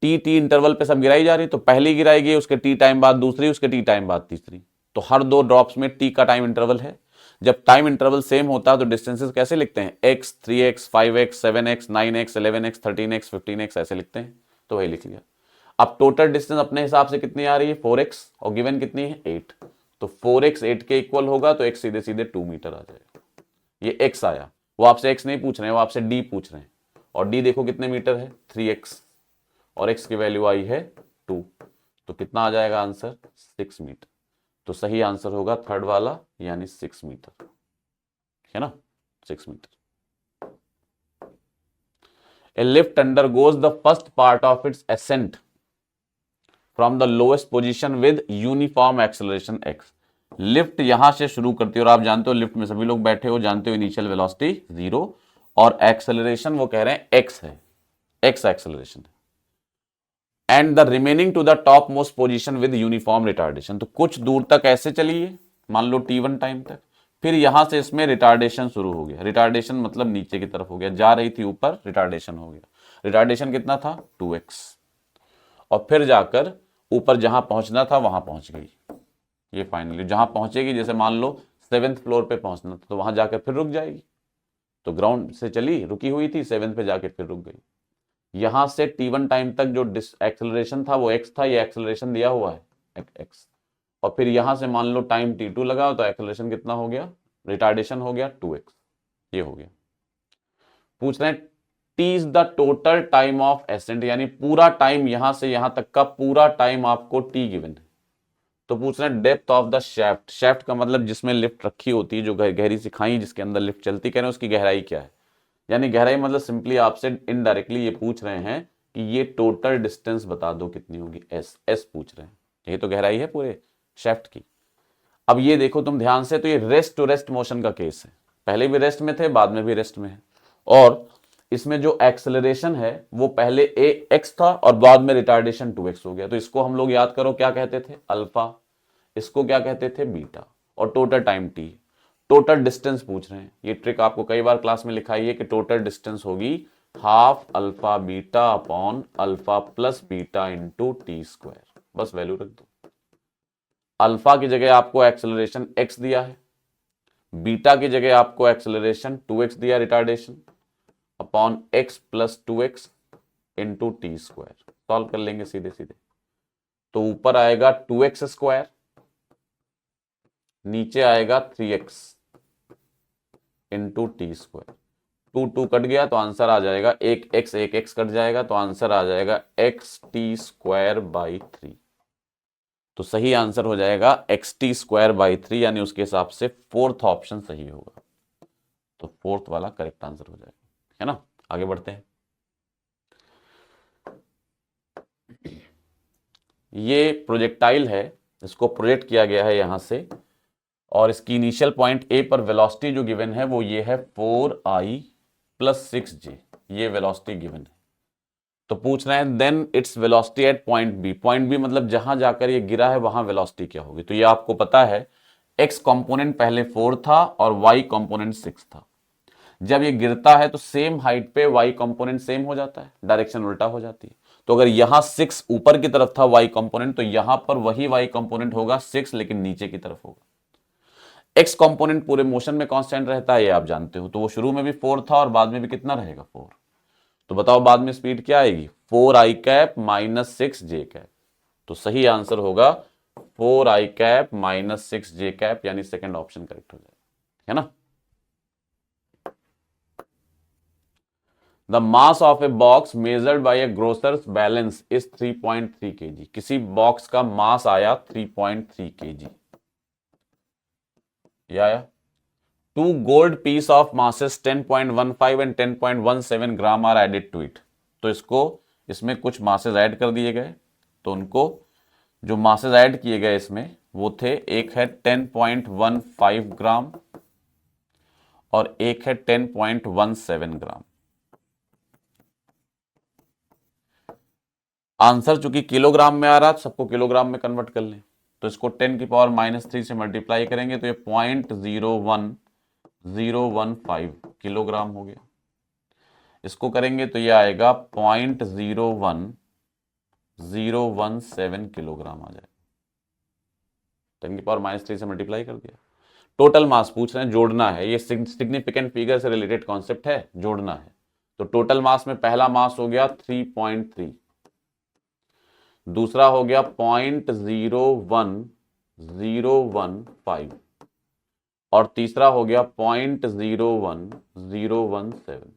टी इंटरवल पे सब गिराई जा रही, तो पहली गिराएगी, उसके टी टाइम बाद दूसरी, उसके टी टाइम बाद तीसरी, तो हर दो ड्रॉप्स में टी का टाइम इंटरवल है। जब टाइम इंटरवल सेम होता है तो डिस्टेंसेस कैसे लिखते हैं, x 3x 5x 7x 9x 11x 13x 15x ऐसे लिखते हैं, तो वही लिख लिया। अब टोटल डिस्टेंस अपने हिसाब से कितनी आ रही है 4x, और गिवन कितनी है 8, तो 4x 8 के इक्वल होगा, तो x सीधे सीधे 2 मीटर आ जाएगा। ये x आया, वो आपसे x नहीं पूछ रहे हैं, वो आपसे d पूछ रहे हैं, और d देखो कितने मीटर है 3x, और x की वैल्यू आई है 2, तो कितना आ जाएगा आंसर 6 मीटर। तो सही आंसर होगा थर्ड वाला, यानी 6 मीटर, है ना, 6 metre. A lift undergoes the first part of its ascent from the lowest position with uniform acceleration x. Lift यहां से शुरू करती है, और आप जानते हो लिफ्ट में सभी लोग बैठे हो, जानते हो इनिशियल वेलोसिटी 0 और एक्सेलरेशन वो कह रहे हैं x है, x एक्सेलरेशन है, and the remaining to the top most position with uniform retardation. तो कुछ दूर तक ऐसे चलिए, मान लो t1 टाइम तक, फिर यहां से इसमें रिटार्डेशन शुरू हो गया। रिटार्डेशन मतलब नीचे की तरफ हो गया, जा रही थी ऊपर, रिटार्डेशन हो गया। रिटार्डेशन कितना था 2x, और फिर जाकर ऊपर जहां पहुंचना था वहां पहुंच गई। ये फाइनली जहां पहुंचेगी, जैसे मान लो 7th फ्लोर पे पहुंचना था तो वहां जाकर फिर रुक जाएगी। तो ग्राउंड से चली, रुकी हुई थी, 7th पे जाके फिर रुक गई। यहां से t1 टाइम तक जो एक्सेलरेशन था वो x था, ये एक्सेलरेशन दिया हुआ है x, और फिर यहां से मान लो टाइम t2 लगा तो एक्सेलरेशन कितना हो गया, रिटार्डेशन हो गया 2x, ये हो गया। पूछ रहे हैं t is the total time of accent, यानी पूरा टाइम यहां से यहां तक का पूरा टाइम आपको t गिवन है। तो पूछ रहे हैं depth of the shaft, shaft का मतलब जिसमें लिफ्ट रखी होती है, जो गहरी सी खाई जिसके अंदर लिफ्ट चलती, कह रहे हैं उसकी गहराई क्या है। यानी गहराई मतलब सिंपली आपसे इनडायरेक्टली ये पूछ रहे हैं कि ये टोटल डिस्टेंस बता दो कितनी होगी, एस पूछ रहे हैं। ये तो गहराई है पूरे शैफ्ट की। अब ये देखो तुम ध्यान से, तो ये रेस्ट टू रेस्ट मोशन का केस है, पहले भी रेस्ट में थे, बाद में भी रेस्ट में है, और इसमें जो एक्सेलरेशन है वो पहले x था और बाद में रिटार्डेशन 2x हो गया। तो इसको हम लोग याद करो क्या कहते थे, अल्फा, इसको क्या कहते थे, बीटा, और total time t। Total distance पूछ रहे हैं, ये ट्रिक आपको कई बार क्लास में लिखाई है कि टोटल डिस्टेंस होगी half alpha beta upon alpha plus beta into T square. बस वैल्यू रख दो। अल्फा की जगह आपको एक्सेलरेशन x दिया है, बीटा की जगह आपको एक्सेलरेशन 2x दिया retardation, upon x plus 2x into T square. Solve कर लेंगे सीधे सीधे, तो ऊपर आएगा 2x स्क्वायर, नीचे आएगा 3x into T square. 2 cut गया तो आंसर आ जाएगा, एक x कट जाएगा तो आंसर आ जाएगा एक्स टी स्क्वायर बाई 3। तो सही आंसर हो जाएगा एक्स टी स्क्वायर बाई 3, यानी उसके हिसाब से फोर्थ ऑप्शन सही होगा। तो फोर्थ वाला करेक्ट आंसर हो जाएगा, है ना। आगे बढ़ते हैं। ये प्रोजेक्टाइल है, इसको प्रोजेक्ट किया गया है यहां से, और इसकी इनिशियल पॉइंट ए पर वेलोसिटी जो गिवन है वो ये है 4i प्लस 6j, ये वेलोसिटी गिवन है। तो पूछ रहे हैं then its velocity at point B. Point B मतलब जहां जाकर ये गिरा है वहां वेलोसिटी क्या होगी। तो ये आपको पता है x कंपोनेंट पहले 4 था और y कंपोनेंट 6 था। जब ये गिरता है तो सेम हाइट पे y कंपोनेंट सेम हो जाता है, डायरेक्शन उल्टा हो जाती है। तो अगर यहां 6 ऊपर की तरफ था y कंपोनेंट, तो यहां पर वही y कंपोनेंट होगा 6, लेकिन नीचे की तरफ होगा। x कंपोनेंट पूरे मोशन में कांस्टेंट रहता है, ये आप जानते हो। तो वो शुरू में भी 4 था और बाद में भी कितना रहेगा 4। तो बताओ बाद में स्पीड क्या आएगी, 4i cap minus 6j cap. तो सही आंसर होगा 4i cap minus 6j cap, यानी सेकंड ऑप्शन करेक्ट हो जाएगा, है ना। The mass of a box measured by a grocer's balance is 3.3 kg। किसी बॉक्स का मास आया 3.3 kg, ये आया। Two gold piece of masses 10.15 and 10.17 gram are added to it. तो इसमें कुछ मासेस ऐड कर दिए गए, तो उनको जो मासेस ऐड किए गए इसमें वो थे, एक है 10.15 ग्राम और एक है 10.17 ग्राम। आंसर चूंकि किलोग्राम में आ रहा, सबको किलोग्राम में कन्वर्ट कर लें। तो इसको 10 की पावर -3 से मल्टीप्लाई करेंगे तो ये 0.01015 किलोग्राम हो गया। इसको करेंगे तो ये आएगा 0.01017 किलोग्राम आ जाएगा। 10 की पावर -3 से मल्टीप्लाई कर दिया। टोटल मास पूछ रहे हैं, जोड़ना है, ये सिग्निफिकेंट फिगर से रिलेटेड कॉन्सेप्ट है, जोड़ना है। तो टोटल मास में पहला मास हो गया 3.3, दूसरा हो गया 0.01015 और तीसरा हो गया 0.01017।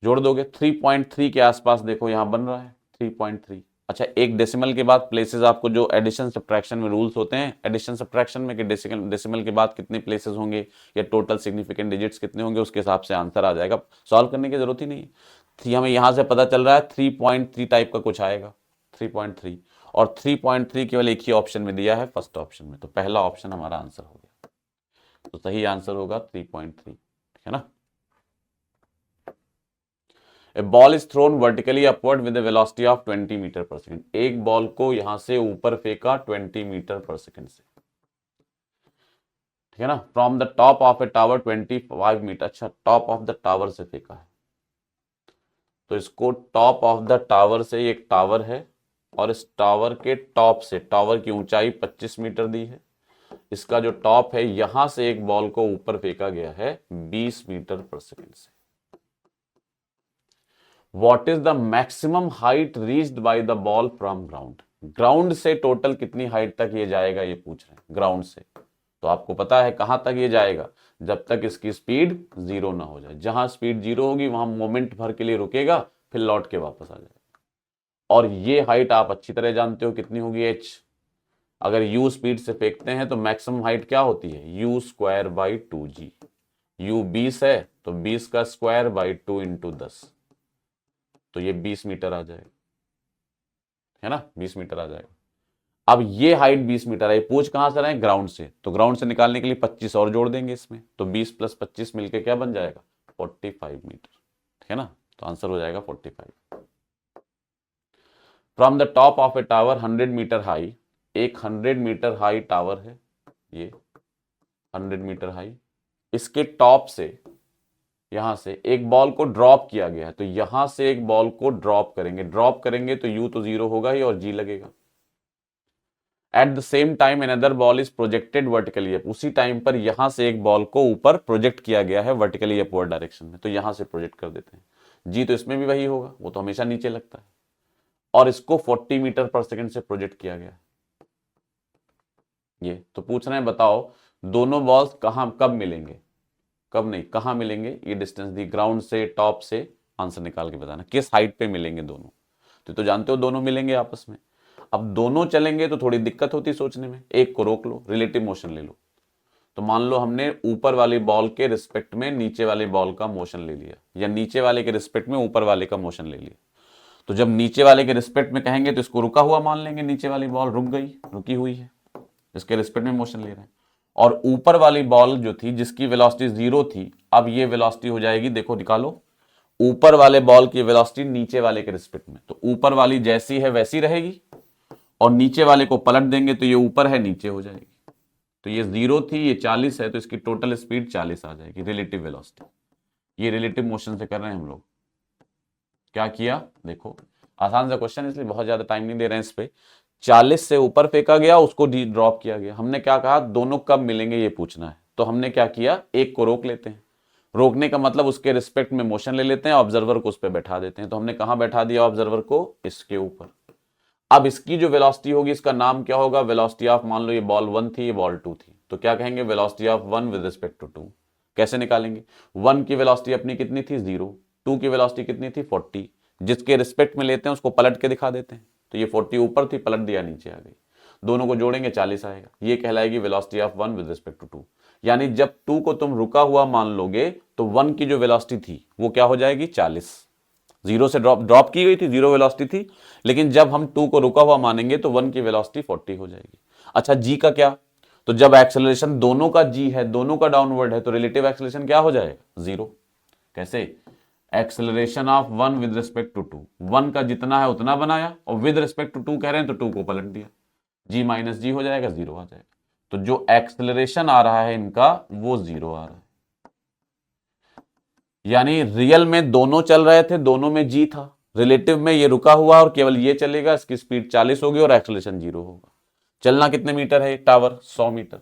जोड़ दोगे 3.3 के आसपास, देखो यहां बन रहा है 3.3। अच्छा, एक डेसिमल के बाद प्लेसेस आपको जो एडिशन सब्ट्रैक्शन में रूल्स होते हैं, एडिशन सब्ट्रैक्शन में कि डेसिमल के बाद कितने प्लेसेस होंगे या टोटल सिग्निफिकेंट डिजिट्स कितने होंगे, उसके हिसाब से आंसर आ जाएगा, सॉल्व करने की जरूरत ही नहीं है। हमें यहाँ से पता चल रहा है 3.3 टाइप का कुछ आएगा, 3.3, और 3.3 केवल एक ही ऑप्शन में दिया है, फर्स्ट ऑप्शन में, तो पहला ऑप्शन हमारा आंसर हो गया। तो सही आंसर होगा 3.3, है ना। A ball is thrown vertically upward with a velocity of 20 metre per second. एक बॉल को यहां से ऊपर फेंका 20 मीटर पर सेकेंड से, ठीक है ना। From the top of a tower 25 metre. अच्छा, टॉप ऑफ द टावर से फेंका है, तो इसको टॉप ऑफ द टावर से, एक टावर है और इस टावर के टॉप से, टावर की ऊंचाई 25 मीटर दी है, इसका जो टॉप है यहां से एक बॉल को ऊपर फेंका गया है 20 मीटर पर सेकेंड से। What is the maximum height reached by the ball from ground? Ground से टोटल कितनी हाइट तक ये जाएगा, ये पूछ रहे हैं ग्राउंड से। तो आपको पता है कहां तक ये जाएगा, जब तक इसकी स्पीड 0 ना हो जाए। जहां स्पीड 0 होगी वहां मोमेंट भर के लिए रुकेगा, फिर लौट के वापस आ जाएगा। और ये हाइट आप अच्छी तरह जानते हो कितनी होगी, h। अगर u स्पीड से फेंकते हैं तो मैक्सिमम हाइट क्या होती है, u square by 2g। u 20 है तो 20 का स्क्वायर बाई 2 इंटू 10, तो ये 20 मीटर आ जाएगा, है ना, 20 मीटर आ जाएगा। अब ये हाइट 20 मीटर है, पूछ कहां से रहे हैं, ग्राउंड से, तो ग्राउंड से निकालने के लिए 25 और जोड़ देंगे इसमें, तो 20 प्लस 25 मिलके क्या बन जाएगा, 45 मीटर, ठीक है ना। तो आंसर हो जाएगा 45। From the top of a tower 100 metre high. एक 100 मीटर हाई टावर है, ये 100 मीटर हाई, इसके टॉप से, यहां से एक बॉल को ड्रॉप किया गया है, तो यहां से एक बॉल को ड्रॉप करेंगे तो यू तो 0 होगा ही और जी लगेगा। At the same time another ball is projected vertically up. उसी टाइम पर यहां से एक बॉल को ऊपर प्रोजेक्ट किया गया है वर्टिकली अपवर्ड डायरेक्शन में, तो यहां से प्रोजेक्ट कर देते हैं। जी तो इसमें भी वही होगा, वो तो हमेशा नीचे लगता है, और इसको 40 मीटर पर सेकेंड से प्रोजेक्ट किया गया है। ये तो पूछ रहे हैं बताओ दोनों बॉल्स कहां कब मिलेंगे, कब नहीं, कहां मिलेंगे, ये डिस्टेंस दी, ग्राउंड से, टॉप से, आंसर निकाल के बताना किस हाइट पे मिलेंगे दोनों। तो जानते हो दोनों मिलेंगे आपस में। अब दोनों चलेंगे तो थोड़ी दिक्कत होती सोचने में, एक को रोक लो, रिलेटिव मोशन ले लो। तो मान लो हमने ऊपर वाली बॉल के रिस्पेक्ट में नीचे वाले बॉल का मोशन ले लिया, या नीचे वाले के रिस्पेक्ट में ऊपर वाले का मोशन ले लिया। तो जब नीचे वाले के रिस्पेक्ट में कहेंगे तो इसको रुका हुआ मान लेंगे, नीचे वाली बॉल रुक गई, रुकी हुई है, इसके रिस्पेक्ट में मोशन ले रहे हैं। और ऊपर वाली बॉल जो थी जिसकी वेलोसिटी 0 थी, अब ये वेलोसिटी हो जाएगी, देखो निकालो, ऊपर वाले बॉल की वेलोसिटी नीचे वाले के रिस्पेक्ट में, तो ऊपर वाली जैसी है वैसी रहेगी, और नीचे वाले को पलट देंगे तो ये ऊपर है नीचे हो जाएगी। तो ये 0 थी, ये 40 है, तो इसकी टोटल स्पीड 40 आ जाएगी, रिलेटिव वेलोसिटी। ये रिलेटिव मोशन से कर रहे हैं हम लोग। क्या किया, देखो आसान सा क्वेश्चन, इसलिए बहुत ज्यादा टाइम नहीं दे रहे हैं इस पे। 40 से ऊपर फेंका गया, उसको ड्रॉप किया गया। हमने क्या कहा, दोनों कब मिलेंगे ये पूछना है, तो हमने क्या किया, एक को रोक लेते हैं। रोकने का मतलब उसके रिस्पेक्ट में मोशन ले लेते हैं, ऑब्जर्वर को उस पर बैठा देते हैं। तो हमने कहां बैठा दिया ऑब्जर्वर को, इसके ऊपर। अब इसकी जो वेलोसिटी होगी, इसका नाम क्या होगा, वेलोसिटी ऑफ, मान लो ये बॉल 1 थी, ये बॉल 2 थी, तो क्या कहेंगे, velocity of 1 with respect to 2। कैसे निकालेंगे, 1 की वेलोसिटी अपनी कितनी थी 0, 2 की वेलोसिटी कितनी थी 40, जिसके रिस्पेक्ट में लेते हैं उसको पलट के दिखा देते हैं, तो ये 40 ऊपर थी, पलट दिया नीचे आ गई, दोनों को जोड़ेंगे 40 आएगा। ये कहलाएगी velocity of 1 with respect to 2। यानी जब 2 को तुम रुका हुआ मान लोगे तो 1 की जो वेलोसिटी थी वो क्या हो जाएगी 40। 0 से ड्रॉप की गई थी, 0 वेलोसिटी थी, लेकिन जब हम 2 को रुका हुआ मानेंगे तो 1 की वेलोसिटी 40 हो जाएगी। अच्छा जी का क्या, तो जब एक्सेलरेशन दोनों का जी है, दोनों का डाउनवर्ड है, तो रिलेटिव एक्सेलरेशन क्या हो जाएगा 0। कैसे, acceleration of 1 with respect to 2, 1 का जितना है उतना बनाया, और विद रिस्पेक्ट टू 2 कह रहे हैं तो 2 को पलट दिया, जी माइनस जी हो जाएगा, 0 आ जाएगा। तो जो एक्सेलरेशन आ रहा है इनका वो 0 आ रहा है। यानी रियल में दोनों चल रहे थे, दोनों में जी था, रिलेटिव में ये रुका हुआ और केवल ये चलेगा, इसकी स्पीड 40 होगी और एक्सेलरेशन 0 होगा। चलना कितने मीटर है टावर, 100 मीटर।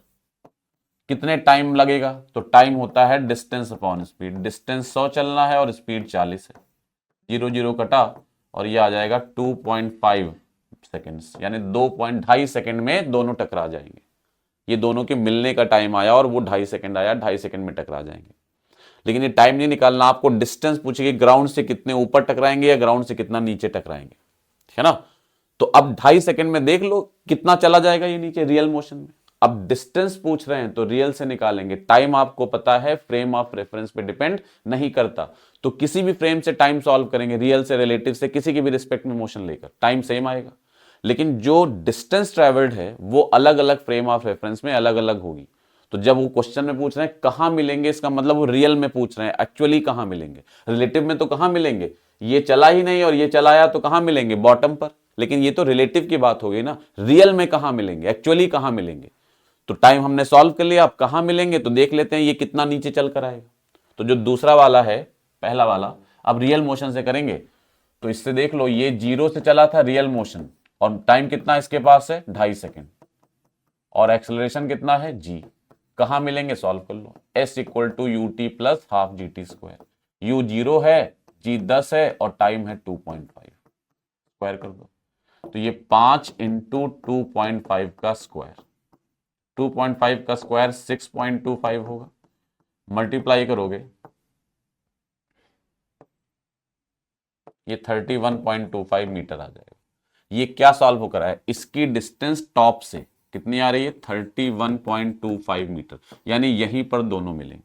कितने टाइम लगेगा, तो टाइम होता है डिस्टेंस अपॉन स्पीड। डिस्टेंस 100 चलना है और स्पीड 40 है, 0 0 कटा और ये आ जाएगा 2.5 सेकेंड्स, यानी 2.5 सेकेंड में दोनों टकरा जाएंगे। ये दोनों के मिलने का टाइम आया और वो 2.5 सेकेंड आया, 2.5 सेकेंड में टकरा जाएंगे। लेकिन ये टाइम नहीं निकालना, आपको डिस्टेंस पूछेगी, ग्राउंड से कितने ऊपर टकराएंगे या ग्राउंड से कितना नीचे टकराएंगे, है ना। तो अब 2.5 सेकंड में देख लो कितना चला जाएगा ये नीचे रियल मोशन में। अब डिस्टेंस पूछ रहे हैं तो रियल से निकालेंगे, टाइम आपको पता है फ्रेम ऑफ रेफरेंस पे डिपेंड नहीं करता, तो किसी भी फ्रेम से टाइम सॉल्व करेंगे, रियल से रिलेटिव से किसी की भी रिस्पेक्ट में मोशन लेकर टाइम सेम आएगा, लेकिन जो डिस्टेंस ट्रेवल्ड है वो अलग अलग फ्रेम ऑफ रेफरेंस में अलग अलग होगी। तो जब वो क्वेश्चन में पूछ रहे हैं कहां मिलेंगे, इसका मतलब वो रियल में पूछ रहे हैं, एक्चुअली कहां मिलेंगे। रिलेटिव में तो कहां मिलेंगे, ये चला ही नहीं और ये चलाया तो कहां मिलेंगे, बॉटम पर, लेकिन ये तो रिलेटिव की बात हो गई ना, रियल में कहां मिलेंगे, एक्चुअली कहां मिलेंगे। तो टाइम हमने सॉल्व कर लिया, अब कहां मिलेंगे तो देख लेते हैं ये कितना नीचे चल कर आएगा। तो जो दूसरा वाला है, पहला वाला, अब रियल मोशन से करेंगे तो इससे देख लो ये 0 से चला था रियल मोशन, और टाइम कितना इसके पास है 2.5 सेकेंड, और एक्सेलरेशन कितना है g, कहां मिलेंगे सॉल्व कर लो, s equal to U T plus half G T square, u 0 है, g 10 है और टाइम है 2.5, स्क्वायर कर दो। तो ये 5 इंटू 2.5 का स्क्वायर, 2.5 का स्क्वायर 6.25 होगा, मल्टीप्लाई करोगे ये 31.25 मीटर आ जाएगा। ये क्या सॉल्व होकर आया, इसकी डिस्टेंस टॉप से कितनी आ रही है 31.25 मीटर, यानी यहीं पर दोनों मिलेंगे।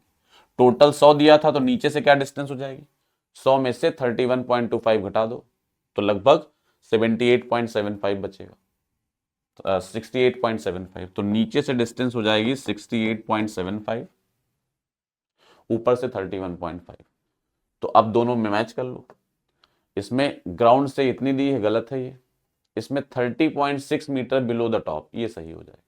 टोटल 100 दिया था तो नीचे से क्या डिस्टेंस हो जाएगी, 100 में से 31.25 घटा दो तो लगभग 78.75 बचेगा, 68.75, तो नीचे से डिस्टेंस हो जाएगी 68.75, ऊपर से 31.5। तो अब दोनों में मैच कर लो, इसमें ग्राउंड से इतनी दी है गलत है ये, इसमें 30.6 मीटर बिलो द टॉप ये सही हो जाएगा।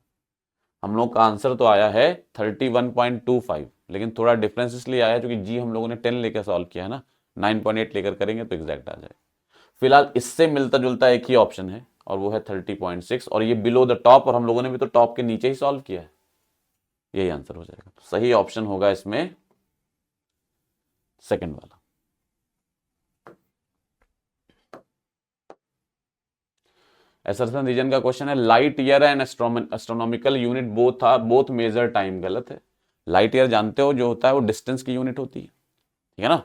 हम लोग का आंसर तो आया है 31.25, लेकिन थोड़ा डिफरेंस इसलिए आया क्योंकि जी हम लोगों ने 10 लेकर सॉल्व किया है ना, 9.8 लेकर करेंगे तो एग्जैक्ट आ जाएगा। फिलहाल इससे मिलता जुलता एक ही ऑप्शन है और वो है 30.6, और ये बिलो द टॉप, और हम लोगों ने भी तो टॉप के नीचे ही सॉल्व किया है, यही आंसर हो जाएगा। तो सही ऑप्शन होगा इसमें सेकंड वाला। एसरसन रीजन का क्वेश्चन है, light year and astronomical unit both measure time, गलत है। लाइट ईयर जानते हो जो होता है वो डिस्टेंस की यूनिट होती है, ठीक है ना,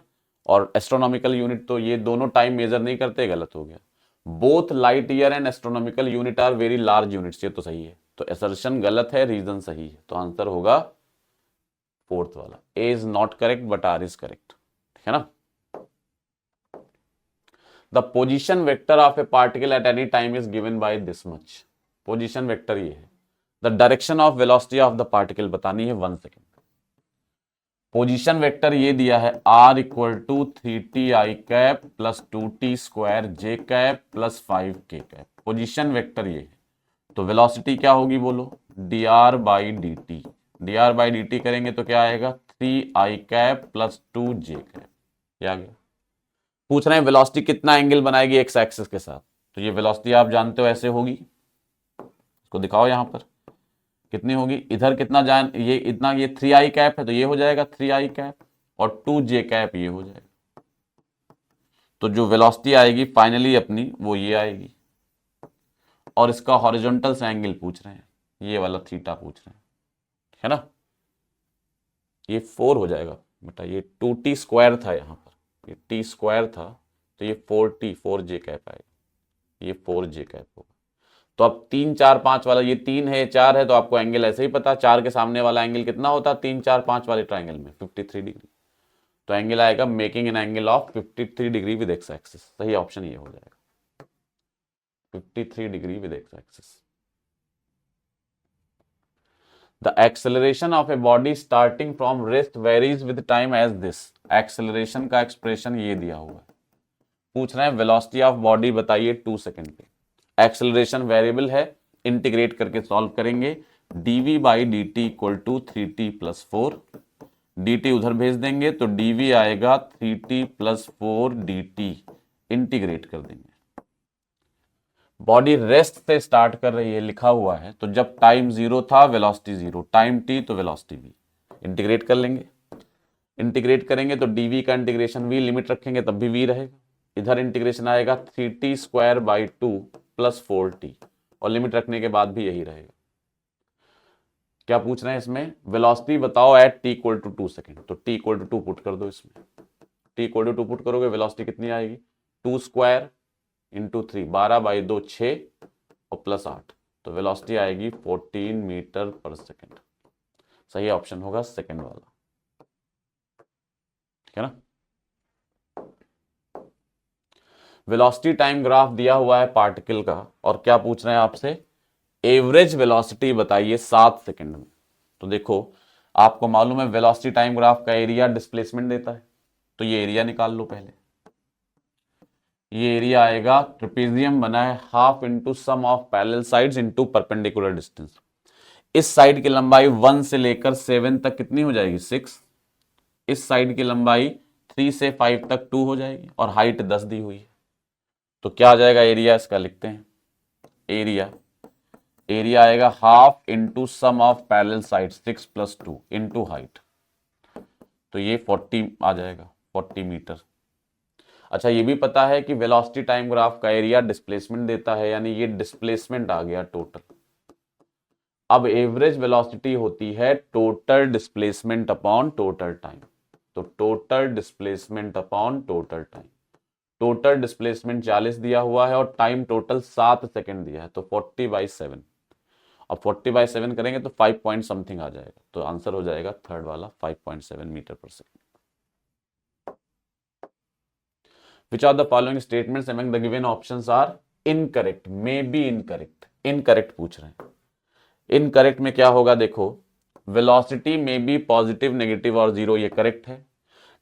और एस्ट्रोनॉमिकल यूनिट तो ये दोनों टाइम मेजर नहीं करते, गलत हो गया। Both light year and astronomical unit are very large units, ये तो सही है, तो एसर्शन गलत है, रीजन सही है, तो आंसर होगा फोर्थ वाला, A is not correct but R is correct, ठीक है ना। The position vector of a particle at any time is given by this much. Position vector ये है, the direction of velocity of the particle बतानी है 1 second. Position vector ये दिया है r equal to 3t i cap plus 2t square j cap plus 5k cap, position vector ये है, तो वेलोसिटी क्या होगी बोलो, dr by dt, dr by dt करेंगे तो क्या आएगा 3i cap plus 2j cap, ये आ गया। पूछ रहे हैं वेलोसिटी कितना एंगल बनाएगी एक्स एक्सिस के साथ, तो ये वेलोसिटी आप जानते हो ऐसे होगी, इसको दिखाओ यहां पर कितनी होगी, इधर कितना जान ये इतना, ये 3i कैप है तो ये हो जाएगा 3i कैप और 2j कैप ये हो जाएगा, तो जो वेलोसिटी आएगी फाइनली अपनी वो ये आएगी, और इसका हॉरिजॉन्टल से एंगल पूछ रहे हैं, ये वाला थीटा पूछ रहे हैं, है ना, ये 4 हो जाएगा बेटा, ये 2t स्क्वायर था यहाँ पर, ये t स्क्वायर था तो ये 4j कैप आएगा, ये 4j कैप होगा। तो अब 3 4 5 वाला, ये 3 है 4 है तो आपको एंगल ऐसे ही पता, 4 के सामने वाला एंगल कितना होता 3 4 5 वाले ट्राइंगल में 53 डिग्री, तो एंगल आएगा making an angle of 53 degree with x axis, सही ऑप्शन ये हो जाएगा 53 degree with x axis. The acceleration of a body starting from rest varies with time as this. Acceleration का एक्सप्रेशन ये दिया हुआ है, पूछ रहे हैं वेलोसिटी ऑफ बॉडी बताइए 2 सेकेंड पे, एक्सेलरेशन वेरिएबल है, इंटीग्रेट करके सॉल्व करेंगे, dv by D T equal to 3t plus 4, dt उधर भेज देंगे तो dv आएगा 3t प्लस 4 dt, इंटीग्रेट कर देंगे। बॉडी रेस्ट से स्टार्ट कर रही है लिखा हुआ है, तो जब टाइम 0 था वेलोसिटी 0, टाइम t तो वेलोसिटी v, इंटीग्रेट कर लेंगे, इंटीग्रेट करेंगे तो dv का इंटीग्रेशन v, लिमिट रखेंगे तब भी v रहेगा, इधर इंटीग्रेशन आएगा 3t square by 2 plus 4t, और लिमिट रखने के बाद भी यही रहेगा। क्या पूछ रहे हैं इसमें, वेलोसिटी बताओ at t equal to 2 second, तो t इक्वल टू 2 पुट कर दो इसमें, t इक्वल टू 2 पुट करोगे वेलोसिटी कितनी आएगी 2 स्क्वायर इंटू 3, 12 बाई 2 6 और प्लस 8, तो वेलोसिटी आएगी 14 मीटर पर सेकेंड। सही ऑप्शन होगा सेकेंड वाला, ठीक है ना। वेलोसिटी टाइम ग्राफ दिया हुआ है पार्टिकल का, और क्या पूछ रहे हैं आपसे, एवरेज वेलोसिटी बताइए 7 सेकंड में। तो देखो आपको मालूम है वेलोसिटी टाइम ग्राफ का एरिया डिस्प्लेसमेंट देता है, तो ये एरिया निकाल लो पहले। ये एरिया आएगा, ट्रेपेजियम बना है, half into sum of parallel sides into perpendicular distance. इस साइड की लंबाई 1 से लेकर 7 तक कितनी हो जाएगी, 6। इस साइड की लंबाई 3 से 5 तक 2 हो जाएगी, और हाइट 10 दी हुई है। तो क्या आ जाएगा एरिया, इसका लिखते हैं। एरिया आएगा half into sum of parallel side 6 + 2 into height, तो ये 40 आ जाएगा, 40 मीटर। अच्छा ये भी पता है कि वेलोसिटी टाइम ग्राफ का एरिया डिस्प्लेसमेंट देता है, यानी ये डिस्प्लेसमेंट आ गया टोटल। अब एवरेज वेलोसिटी होती है total displacement upon total time, तो total displacement upon total time. Total displacement 40 दिया हुआ है और टाइम टोटल 7 सेकंड दिया है, तो 40/7। अब 40/7 करेंगे तो 5 पॉइंट समथिंग आ जाएगा, तो आंसर हो जाएगा थर्ड वाला 5.7 मीटर पर second. Which of the following statements among the given options are incorrect? May be incorrect. Incorrect पूछ रहे हैं। इनकरेक्ट में क्या होगा, देखो वेलोसिटी में बी पॉजिटिव, नेगेटिव और जीरो, ये करेक्ट है।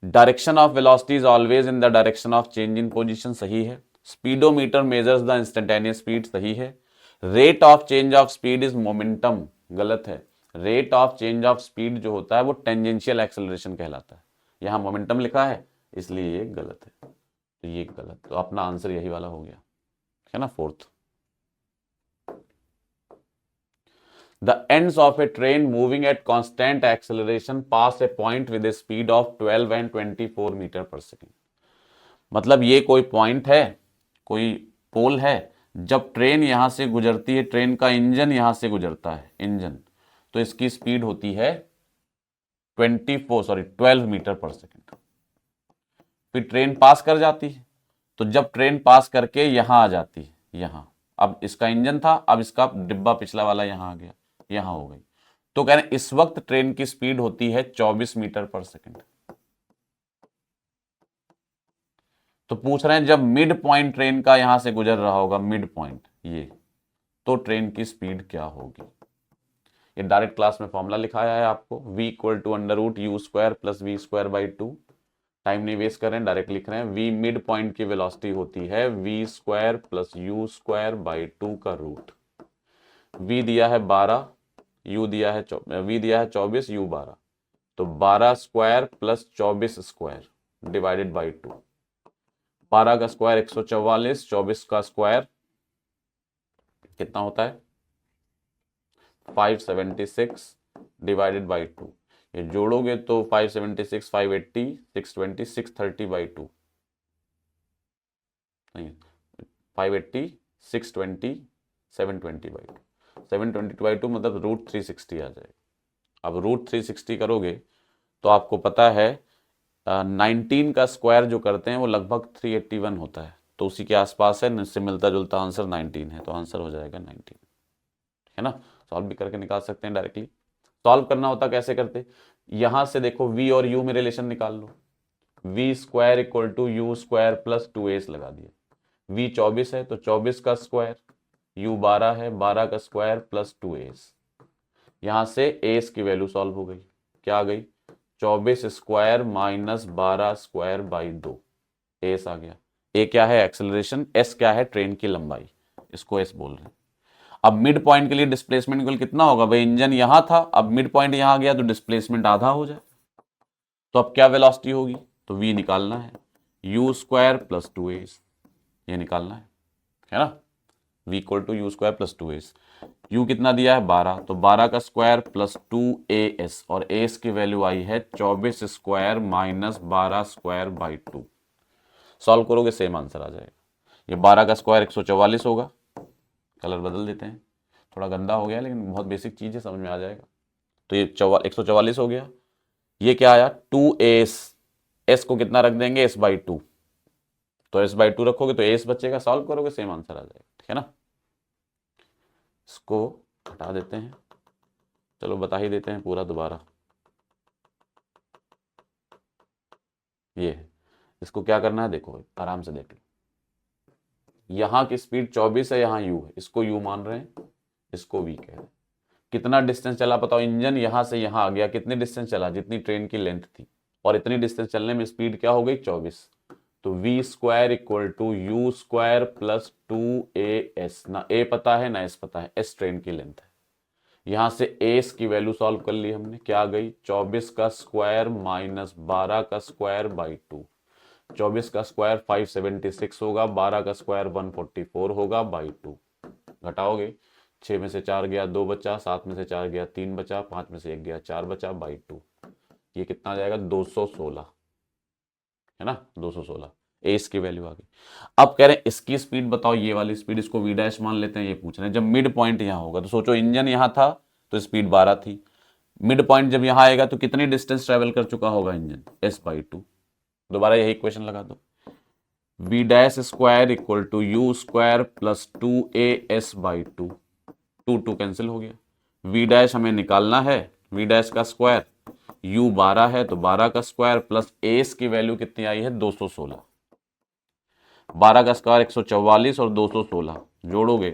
Direction of velocity is always in the direction of change in position, सही है। Speedometer measures the instantaneous speed, सही है। Rate of change of speed is momentum, गलत है। Rate of change of speed जो होता है वो टेंजेंशियल एक्सेलरेशन कहलाता है, यहां मोमेंटम लिखा है इसलिए ये गलत है, तो ये गलत, तो अपना आंसर यही वाला हो गया, है ना, fourth. The ends of a train moving at constant acceleration pass a point with a speed of 12 and 24 metre per second. मतलब ये कोई पॉइंट है, कोई पोल है, जब ट्रेन यहां से गुजरती है, ट्रेन का इंजन यहां से गुजरता है, इंजन, तो इसकी स्पीड होती है 12 मीटर पर सेकेंड। फिर ट्रेन पास कर जाती है, तो जब ट्रेन पास करके यहां आ जाती है, यहां, अब इसका इंजन था, अब इसका डिब्बा पिछला वाला यहां आ गया, यहां हो गई, तो कह रहे हैं इस वक्त ट्रेन की स्पीड होती है 24 मीटर पर सेकेंड। तो पूछ रहे हैं जब मिड पॉइंट ट्रेन का यहां से गुजर रहा होगा, मिड पॉइंट ये, तो ट्रेन की स्पीड क्या होगी। ये डायरेक्ट क्लास में फॉर्मूला लिखाया है आपको, v = √u² + v²/2। टाइम नहीं वेस्ट कर रहे हैं, डायरेक्ट लिख रहे हैं। v मिड पॉइंट की वेलोसिटी होती है v² + u²/2 का रूट। v दिया है 12, u दिया है v दिया है 24, u 12, तो 12² + 24² डिवाइडेड बाई 2। 12 का स्क्वायर 144, 24 का स्क्वायर कितना होता है 576 डिवाइडेड बाई 2। ये जोड़ोगे तो 576, 580, 620, 630/2, नहीं 580, 620, 720/2, 720/2 मतलब √360 आ जाएगा। अब √360 करोगे तो आपको पता है 19 का स्क्वायर जो करते हैं वो लगभग 381 होता है, तो उसी के आसपास है, इससे मिलता जुलता आंसर 19 है, तो आंसर हो जाएगा 19, है ना। सॉल्व भी करके निकाल सकते हैं डायरेक्टली। सॉल्व करना होता कैसे करते, यहां से देखो v और u में रिलेशन निकाल लो, v² = u² + 2a लगा दिया। v 24 है तो 24 का स्क्वायर, u 12 है, 12 का स्क्वायर + 2a। यहां से a की वैल्यू सॉल्व हो गई, क्या आ गई 24² - 12²/2, एस आ गया। ए क्या है एक्सेलरेशन, एस क्या है ट्रेन की लंबाई, इसको एस बोल रहे हैं। अब मिड पॉइंट के लिए डिस्प्लेसमेंट इक्वल कितना होगा भाई, इंजन यहां था, अब मिड पॉइंट यहां आ गया तो डिस्प्लेसमेंट आधा हो जाए, तो अब क्या वेलोसिटी होगी, तो v निकालना है u² + 2a, ये निकालना है ना। v = u² + 2a, u कितना दिया है 12, तो 12 का स्क्वायर + 2as, और as की वैल्यू आई है 24² - 12²/2। सॉल्व करोगे सेम आंसर आ जाएगा। ये 12 का स्क्वायर 144 होगा, कलर बदल देते हैं, थोड़ा गंदा हो गया लेकिन बहुत बेसिक चीज है, समझ में आ जाएगा। तो ये 144 हो गया, ये क्या आया 2as, s को कितना रख देंगे s/2, तो s/2 रखोगे तो as बचेगा, सॉल्व करोगे सेम आंसर आ जाएगा, ठीक है ना। इसको हटा देते हैं, चलो बता ही देते हैं पूरा दोबारा। ये है, इसको क्या करना है देखो आराम से देख लो। यहाँ की स्पीड 24 है, यहाँ u है, इसको u मान रहे हैं, इसको v कह रहे हैं। कितना डिस्टेंस चला बताओ, इंजन यहाँ से यहाँ आ गया, कितनी डिस्टेंस चला, जितनी ट्रेन की लेंथ थी, और इतनी डिस्टेंस चलने में स्पीड क्या हो गई 24। तो v square equal to U square plus 2as, ना a पता है ना s पता है, s ट्रेन की लेंथ है। यहाँ से एस की वैल्यू सॉल्व कर ली हमने, क्या आ गई 24 का स्क्वायर माइनस 12 का स्क्वायर बाई 2। 24 का स्क्वायर 576 होगा, 12 का स्क्वायर 144 होगा बाई 2। घटाओगे, 6 में से 4 गया 2 बचा, 7 में से 4 गया 3 बचा, 5 में से 1 गया 4 बचा बाई 2। ये कितना आ जाएगा 216, है ना 216, एस की वैल्यू आ गई। अब कह रहे हैं इसकी स्पीड बताओ, ये वाली स्पीड, इसको वी डैश मान लेते हैं, ये पूछ रहे हैं। जब मिड पॉइंट यहाँ होगा तो सोचो इंजन यहाँ था तो स्पीड 12 थी, मिड पॉइंट जब यहाँ आएगा तो कितनी डिस्टेंस ट्रेवल कर चुका होगा इंजन, एस बाई 2। दोबारा यही इक्वेशन लगा दो, V dash square equal to U square plus 2as by 2, 2 cancel हो गया। वी डैश हमें निकालना है, वी डैश का स्क्वायर, u 12 है तो 12 का स्क्वायर प्लस एस की वैल्यू कितनी आई है 216। 12 का स्क्वायर 144 और 216 जोड़ोगे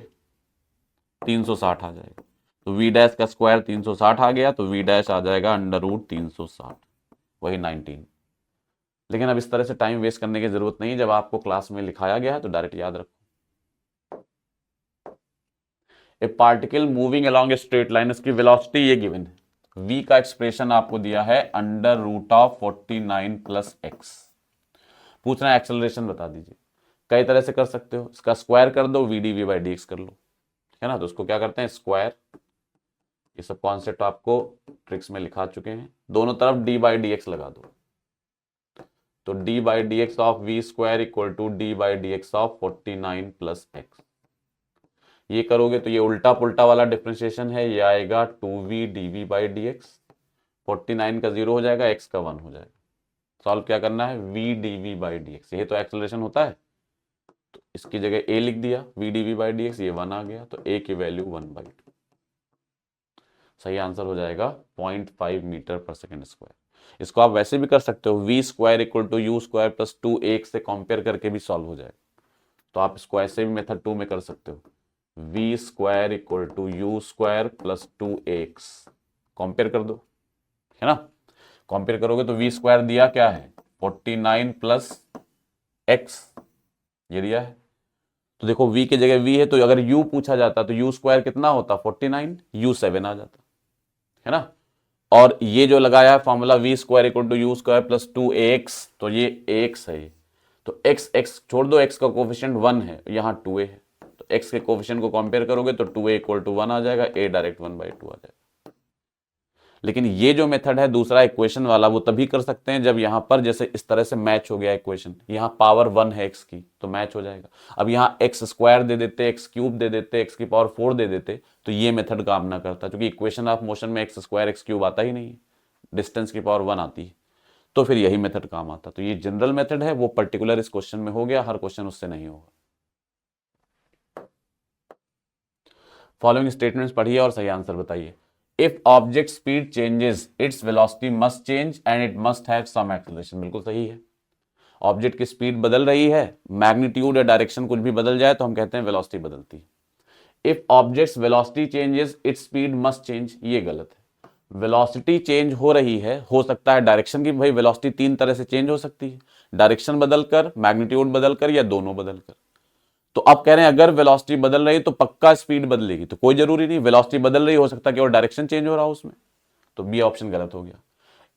360 आ जाएगा। तो वी डैश का स्क्वायर 360 आ गया, तो वी डैश आ जाएगा अंडर रूट 360, वही 19। लेकिन अब इस तरह से टाइम वेस्ट करने की जरूरत नहीं, जब आपको क्लास में लिखाया गया है तो डायरेक्ट याद रखो। A particle moving along a straight line, इसकी वेलोसिटी ये गिवन है, v का एक्सप्रेशन आपको दिया है under root of 49 plus X. पूछना है एक्सेलरेशन बता दीजिए। कई तरह से कर सकते हो, इसका स्क्वायर कर दो, V D V by D X कर लो, है ना। तो उसको क्या करते हैं स्क्वायर, ये सब कॉन्सेप्ट आपको ट्रिक्स में लिखा चुके हैं, दोनों तरफ डी बाई डी एक्स लगा दो। तो D by D X of V square equal to D by D X of 49 plus X. ये करोगे तो ये उल्टा पुल्टा वाला डिफरेंशिएशन है, ये आएगा 2v dv by D x, 49 का 0 हो जाएगा, x का 1 हो जाएगा। सॉल्व क्या करना है, v dv by D x, ये तो एक्सेलरेशन होता है, तो इसकी जगह a लिख दिया, v dv by D x, ये 1 आ गया, तो a की वैल्यू 1/2। सही आंसर हो जाएगा 0.5 मीटर पर सेकेंड स्क्वायर। इसको आप वैसे भी कर सकते हो, v square equal to U square plus 2x से कंपेयर करके भी सॉल्व हो जाएगा। तो आप इसको ऐसे भी मेथड 2 में कर सकते हो, v square equal to U square plus 2x, compare कर दो, है ना। कंपेयर करोगे तो v स्क्वायर दिया क्या है 49 प्लस x, ये दिया है। तो देखो v की जगह v है, तो अगर u पूछा जाता तो u स्क्वायर कितना होता 49, u 7 आ जाता, है ना। और ये जो लगाया है formula v square equal to U square plus 2ax, तो ये x है, तो x छोड़ दो, x का कोफिशिएंट 1 है, यहाँ 2a है, तो x के कोफिशिएंट को कंपेयर करोगे तो 2a इक्वल टू 1 आ जाएगा, a डायरेक्ट 1/2 आ जाएगा। लेकिन ये जो मेथड है दूसरा इक्वेशन वाला, वो तभी कर सकते हैं जब यहां पर जैसे इस तरह से मैच हो गया इक्वेशन, यहाँ पावर 1 है x की तो मैच हो जाएगा। अब यहाँ x स्क्वायर दे देते, x क्यूब दे देते, x की पावर 4 दे देते, तो ये मेथड काम ना करता, क्योंकि इक्वेशन ऑफ मोशन में x स्क्वायर x क्यूब आता ही नहीं है, डिस्टेंस की पावर 1 आती है, तो फिर यही मेथड काम आता। तो ये जनरल मेथड है, वो पर्टिकुलर इस क्वेश्चन में हो गया, हर क्वेश्चन उससे नहीं होगा। फॉलोइंग स्टेटमेंट्स पढ़िए और सही आंसर बताइए। If object speed changes its velocity must change and it must have some acceleration, बिल्कुल सही है। ऑब्जेक्ट की स्पीड बदल रही है, मैग्नीट्यूड या डायरेक्शन कुछ भी बदल जाए तो हम कहते हैं वेलोसिटी बदलती है। If objects velocity changes its speed must change, ये गलत है। वेलोसिटी चेंज हो रही है, हो सकता है डायरेक्शन की, भाई वेलोसिटी 3 तरह से चेंज हो सकती है, डायरेक्शन बदलकर, मैग्नीट्यूड बदलकर, या दोनों बदलकर। तो आप कह रहे हैं अगर वेलोसिटी बदल रही तो पक्का स्पीड बदलेगी, तो कोई जरूरी नहीं, वेलोसिटी बदल रही, हो सकता है केवल डायरेक्शन चेंज हो रहा हो उसमें, तो बी ऑप्शन गलत हो गया।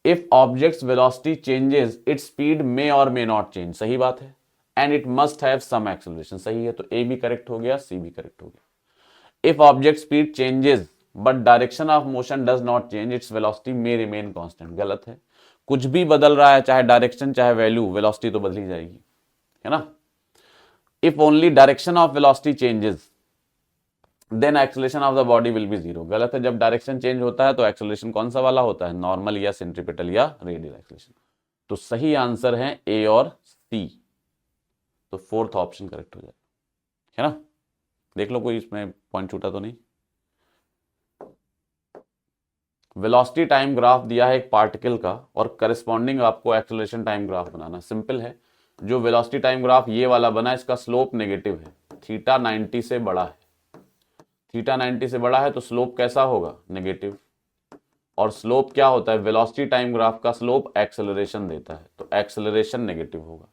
If objects velocity changes its speed may or may not change, सही बात है, and it must have some acceleration, सही है, तो ए भी करेक्ट हो गया, सी भी करेक्ट हो गया। If object speed changes but direction of motion does not change its velocity may remain constant, गलत है। कुछ भी बदल रहा है, चाहे डायरेक्शन चाहे वैल्यू, वेलोसिटी तो बदली जाएगी, है ना। If only direction of velocity changes, then acceleration of the body will be 0, गलत है। जब डायरेक्शन चेंज होता है तो एक्सेलरेशन कौन सा वाला होता है, नॉर्मल या सेंट्रीपिटल या रेडियल एक्सेलरेशन। तो सही आंसर है ए और सी, तो 4th ऑप्शन करेक्ट हो जाएगा, है ना। देख लो कोई इसमें पॉइंट छूटा तो नहीं। वेलोसिटी टाइम ग्राफ दिया है एक पार्टिकल का और करस्पॉन्डिंग आपको एक्सेलरेशन टाइम ग्राफ बनाना। सिंपल है, जो वेलोसिटी टाइम ग्राफ ये वाला बना इसका स्लोप नेगेटिव है, थीटा 90 से बड़ा है, थीटा 90 से बड़ा है तो स्लोप कैसा होगा, नेगेटिव। और स्लोप क्या होता है, वेलोसिटी टाइम ग्राफ का स्लोप एक्सेलरेशन देता है, तो एक्सेलरेशन नेगेटिव होगा।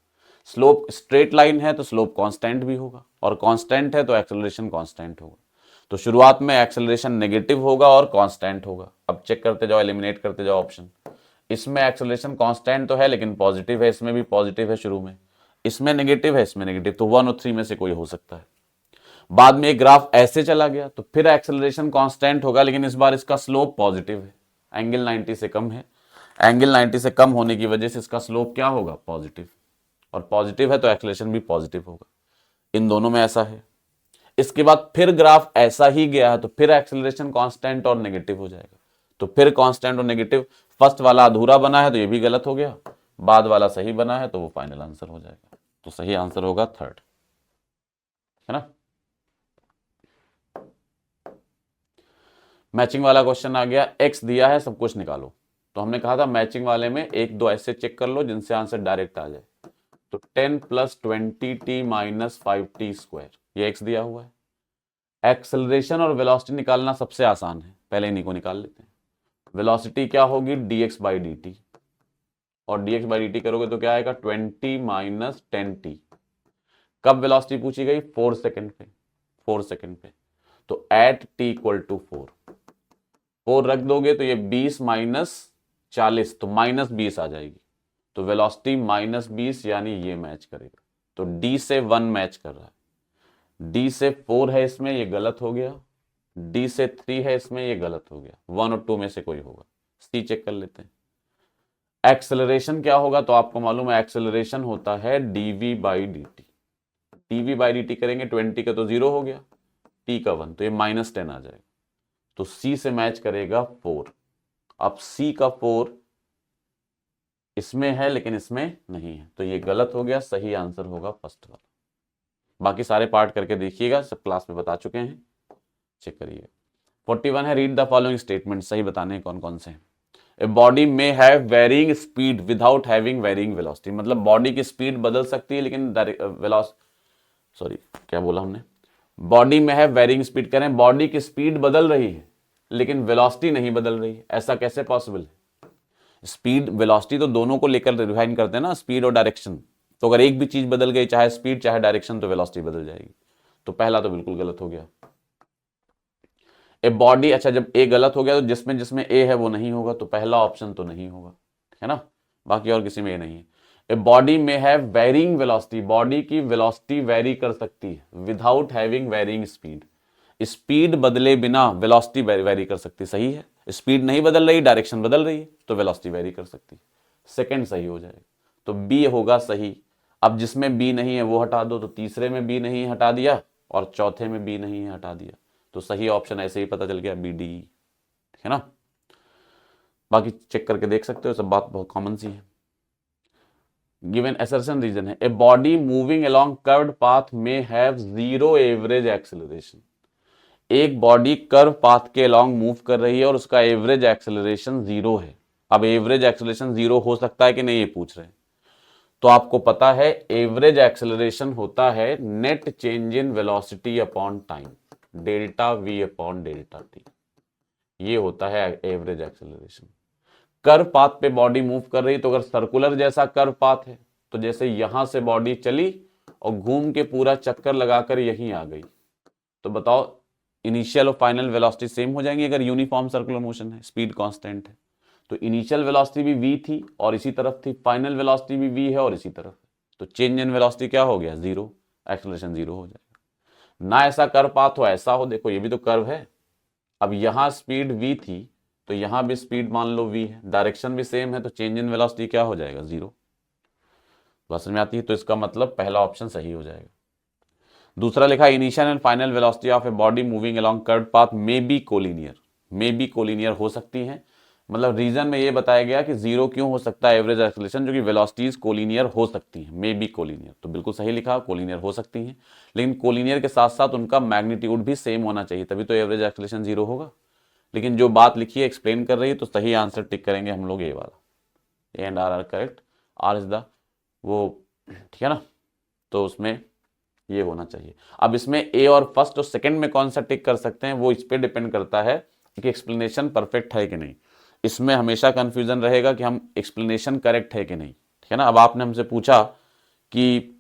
स्लोप स्ट्रेट लाइन है तो स्लोप कांस्टेंट भी होगा, और कांस्टेंट है तो एक्सेलरेशन कांस्टेंट होगा। तो शुरुआत में एक्सेलरेशन नेगेटिव होगा और कांस्टेंट होगा। अब चेक करते जाओ, एलिमिनेट करते जाओ ऑप्शन। इसमें एक्सेलरेशन कांस्टेंट तो है लेकिन पॉजिटिव है, इसमें भी पॉजिटिव है शुरू में, इसमें नेगेटिव है, इसमें नेगेटिव, तो 1 और 3 में से कोई हो सकता है। बाद में एक ग्राफ ऐसे चला गया तो फिर एक्सेलरेशन कांस्टेंट होगा, लेकिन इस बार इसका स्लोप पॉजिटिव है, एंगल 90 से कम है, एंगल 90 से कम होने की वजह से इसका स्लोप क्या होगा, पॉजिटिव, और पॉजिटिव है तो एक्सेलरेशन भी पॉजिटिव होगा। इन दोनों में ऐसा है। इसके बाद फिर ग्राफ ऐसा ही गया है तो फिर एक्सेलरेशन कांस्टेंट और नेगेटिव हो जाएगा, तो फिर कांस्टेंट और नेगेटिव। फर्स्ट वाला अधूरा बना है तो ये भी गलत हो गया, बाद वाला सही बना है तो वो फाइनल आंसर हो जाएगा। तो सही आंसर होगा थर्ड, है ना। मैचिंग वाला क्वेश्चन आ गया, एक्स दिया है सब कुछ निकालो। तो हमने कहा था मैचिंग वाले में एक दो ऐसे चेक कर लो जिनसे आंसर डायरेक्ट आ जाए। तो 10 + 20t - 5t स्क्वायर, ये एक्स दिया हुआ है। एक्सेलरेशन और वेलोसिटी निकालना सबसे आसान है, पहले इन्हीं को निकाल लेते हैं। वेलोसिटी क्या होगी, dx/dt, और dx/dt करोगे तो क्या आएगा, 20 - 10t। कब वेलोसिटी पूछी गई, 4 सेकंड पे, 4 सेकंड पे। तो एट t = 4 रख दोगे तो ये 20 - 40, तो -20 आ जाएगी। तो वेलोसिटी -20 यानी ये मैच करेगा। तो d से 1 मैच कर रहा है, d से 4 है इसमें, ये गलत हो गया, d से 3 है इसमें, ये गलत हो गया, 1 और 2 में से कोई होगा। सी चेक कर लेते हैं। एक्सेलरेशन क्या होगा, तो आपको मालूम है एक्सेलरेशन होता है dv/dt। dv/dt करेंगे, 20 का तो 0 हो गया, t का 1, तो ये -10 आ जाएगा। तो c से मैच करेगा 4। अब c का 4 इसमें है लेकिन इसमें नहीं है, तो ये गलत हो गया, सही आंसर होगा फर्स्ट वाला। बाकी सारे पार्ट करके देखिएगा, सब क्लास में बता चुके हैं, चेक करिएगा। 41 है, रीड द फॉलोइंग स्टेटमेंट, सही बताने हैं कौन कौन से हैं। A body may have varying speed without having varying velocity, मतलब बॉडी की स्पीड बदल सकती है लेकिन क्या बोला हमने, body may have varying speed, कह रहे हैं बॉडी की स्पीड बदल रही है लेकिन वेलोसिटी नहीं बदल रही है, ऐसा कैसे पॉसिबल है। स्पीड वेलोसिटी तो दोनों को लेकर डिफाइन करते हैं ना, स्पीड और डायरेक्शन। तो अगर एक भी चीज बदल गई, चाहे स्पीड चाहे डायरेक्शन, तो वेलोसिटी बदल जाएगी। तो पहला तो बिल्कुल गलत हो गया। ए बॉडी, अच्छा जब ए गलत हो गया तो जिसमें जिसमें ए है वो नहीं होगा, तो पहला ऑप्शन तो नहीं होगा, है ना। बाकी और किसी में ए नहीं है। ए body may have varying velocity, body की वेलोसिटी वेरी कर सकती है without having varying speed, speed बदले बिना वेलोसिटी वेरी कर सकती, सही है। स्पीड नहीं बदल रही, डायरेक्शन बदल रही है, तो वेलोसिटी वेरी कर सकती है, सेकंड सही हो जाएगा। तो बी होगा सही। अब जिसमें बी नहीं है वो हटा दो, तो तीसरे में बी नहीं है हटा दिया, और चौथे में बी नहीं है हटा दिया, तो सही ऑप्शन ऐसे ही पता चल गया, बी डी, है ना। बाकी चेक करके देख सकते हो, सब बात बहुत कॉमन सी है। गिवन असर्शन रीजन है, a body moving along curved path में हैव 0 एवरेज एक्सेलरेशन, एक बॉडी कर्व पाथ के अलोंग मूव कर रही है और उसका एवरेज एक्सेलरेशन 0 है। अब एवरेज एक्सेलरेशन 0 हो सकता है कि नहीं, ये पूछ रहे हैं। तो आपको पता है एवरेज एक्सेलरेशन होता है net change in velocity upon time, delta we upon delta T, ये होता है एवरेज एक्सेलरेशन। कर्व पाथ पे बॉडी मूव कर रही, तो अगर सर्कुलर जैसा कर्व पाथ है तो जैसे यहां से बॉडी चली और घूम के पूरा चक्कर लगाकर यहीं आ गई, तो बताओ इनिशियल और फाइनल वेलोसिटी सेम हो जाएंगी अगर यूनिफॉर्म सर्कुलर मोशन है, स्पीड कांस्टेंट है। तो इनिशियल वेलोसिटी भी v थी और इसी तरफ थी, फाइनल वेलोसिटी भी v है और इसी तरफ, तो चेंज इन वेलोसिटी क्या हो गया, 0, एक्सेलरेशन 0 हो जाएगा। ना ऐसा कर्व पाथ हो, ऐसा हो, देखो ये भी तो कर्व है। अब यहां स्पीड v थी तो यहां भी स्पीड मान लो v है, डायरेक्शन भी सेम है, तो चेंज इन वेलोसिटी क्या हो जाएगा, 0। बात समझ में आती है। तो इसका मतलब पहला ऑप्शन सही हो जाएगा। दूसरा लिखा, initial and final velocity of a body moving along curved path may be collinear, may be collinear हो सकती है, मतलब रीजन में ये बताया गया कि 0 क्यों हो सकता है एवरेज एक्सेलरेशन, जो कि वेलोसिटीज कोलिनियर हो सकती हैं, मे बी कोलिनियर, तो बिल्कुल सही लिखा, कोलिनियर हो सकती हैं, लेकिन कोलिनियर के साथ साथ उनका मैग्नीट्यूड भी सेम होना चाहिए, तभी तो एवरेज एक्सेलरेशन 0 होगा। लेकिन जो बात लिखी है एक्सप्लेन कर रही है, तो सही आंसर टिक करेंगे हम लोग, ये वाला, A and R correct, R is the वो, ठीक है ना। तो उसमें ये होना चाहिए। अब इसमें ए और फर्स्ट और सेकंड में कौन सा टिक कर सकते हैं, वो इस पे डिपेंड करता है कि एक्सप्लेनेशन परफेक्ट है कि नहीं। इसमें हमेशा कंफ्यूजन रहेगा कि हम एक्सप्लेनेशन करेक्ट है कि नहीं, ठीक है ना। अब आपने हमसे पूछा कि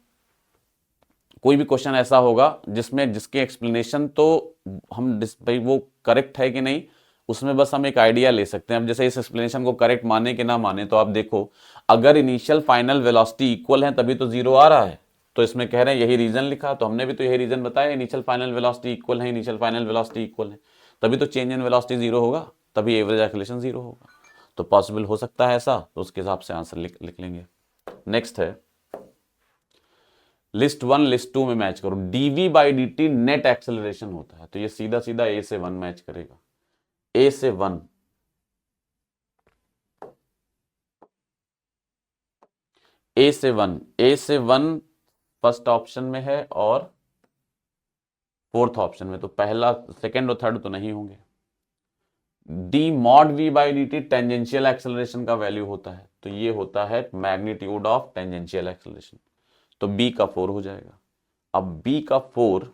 कोई भी क्वेश्चन ऐसा होगा जिसमें जिसके एक्सप्लेनेशन तो हम भाई वो करेक्ट है कि नहीं, उसमें बस हम एक आइडिया ले सकते हैं। अब जैसे इस एक्सप्लेनेशन को करेक्ट माने कि ना माने, तो आप देखो अगर इनिशियल फाइनल वेलोसिटी इक्वल है तभी तो जीरो आ रहा है। तो इसमें कह रहे हैं यही रीजन लिखा, तो हमने भी तो यही रीजन बताया, इनिशियल फाइनल वेलोसिटी इक्वल है, इनिशियल फाइनल वेलोसिटी इक्वल है, तभी तो चेंज इन वेलोसिटी जीरो होगा, तभी एवरेज एक्सेलरेशन जीरो होगा। तो पॉसिबल हो सकता है ऐसा, तो उसके हिसाब से आंसर लिख लेंगे। नेक्स्ट है लिस्ट वन लिस्ट टू में मैच करो, D V by D T net acceleration होता है, तो ये सीधा सीधा ए से वन मैच करेगा, ए से वन, ए से वन, ए से वन फर्स्ट ऑप्शन में है और फोर्थ ऑप्शन में, तो पहला सेकंड और थर्ड तो नहीं होंगे। D mod we by D T tangential acceleration का वैल्यू होता है, तो ये होता है मैग्नीट्यूड ऑफ टेंजेंशियल एक्सेलरेशन, तो बी का 4 हो जाएगा। अब बी का 4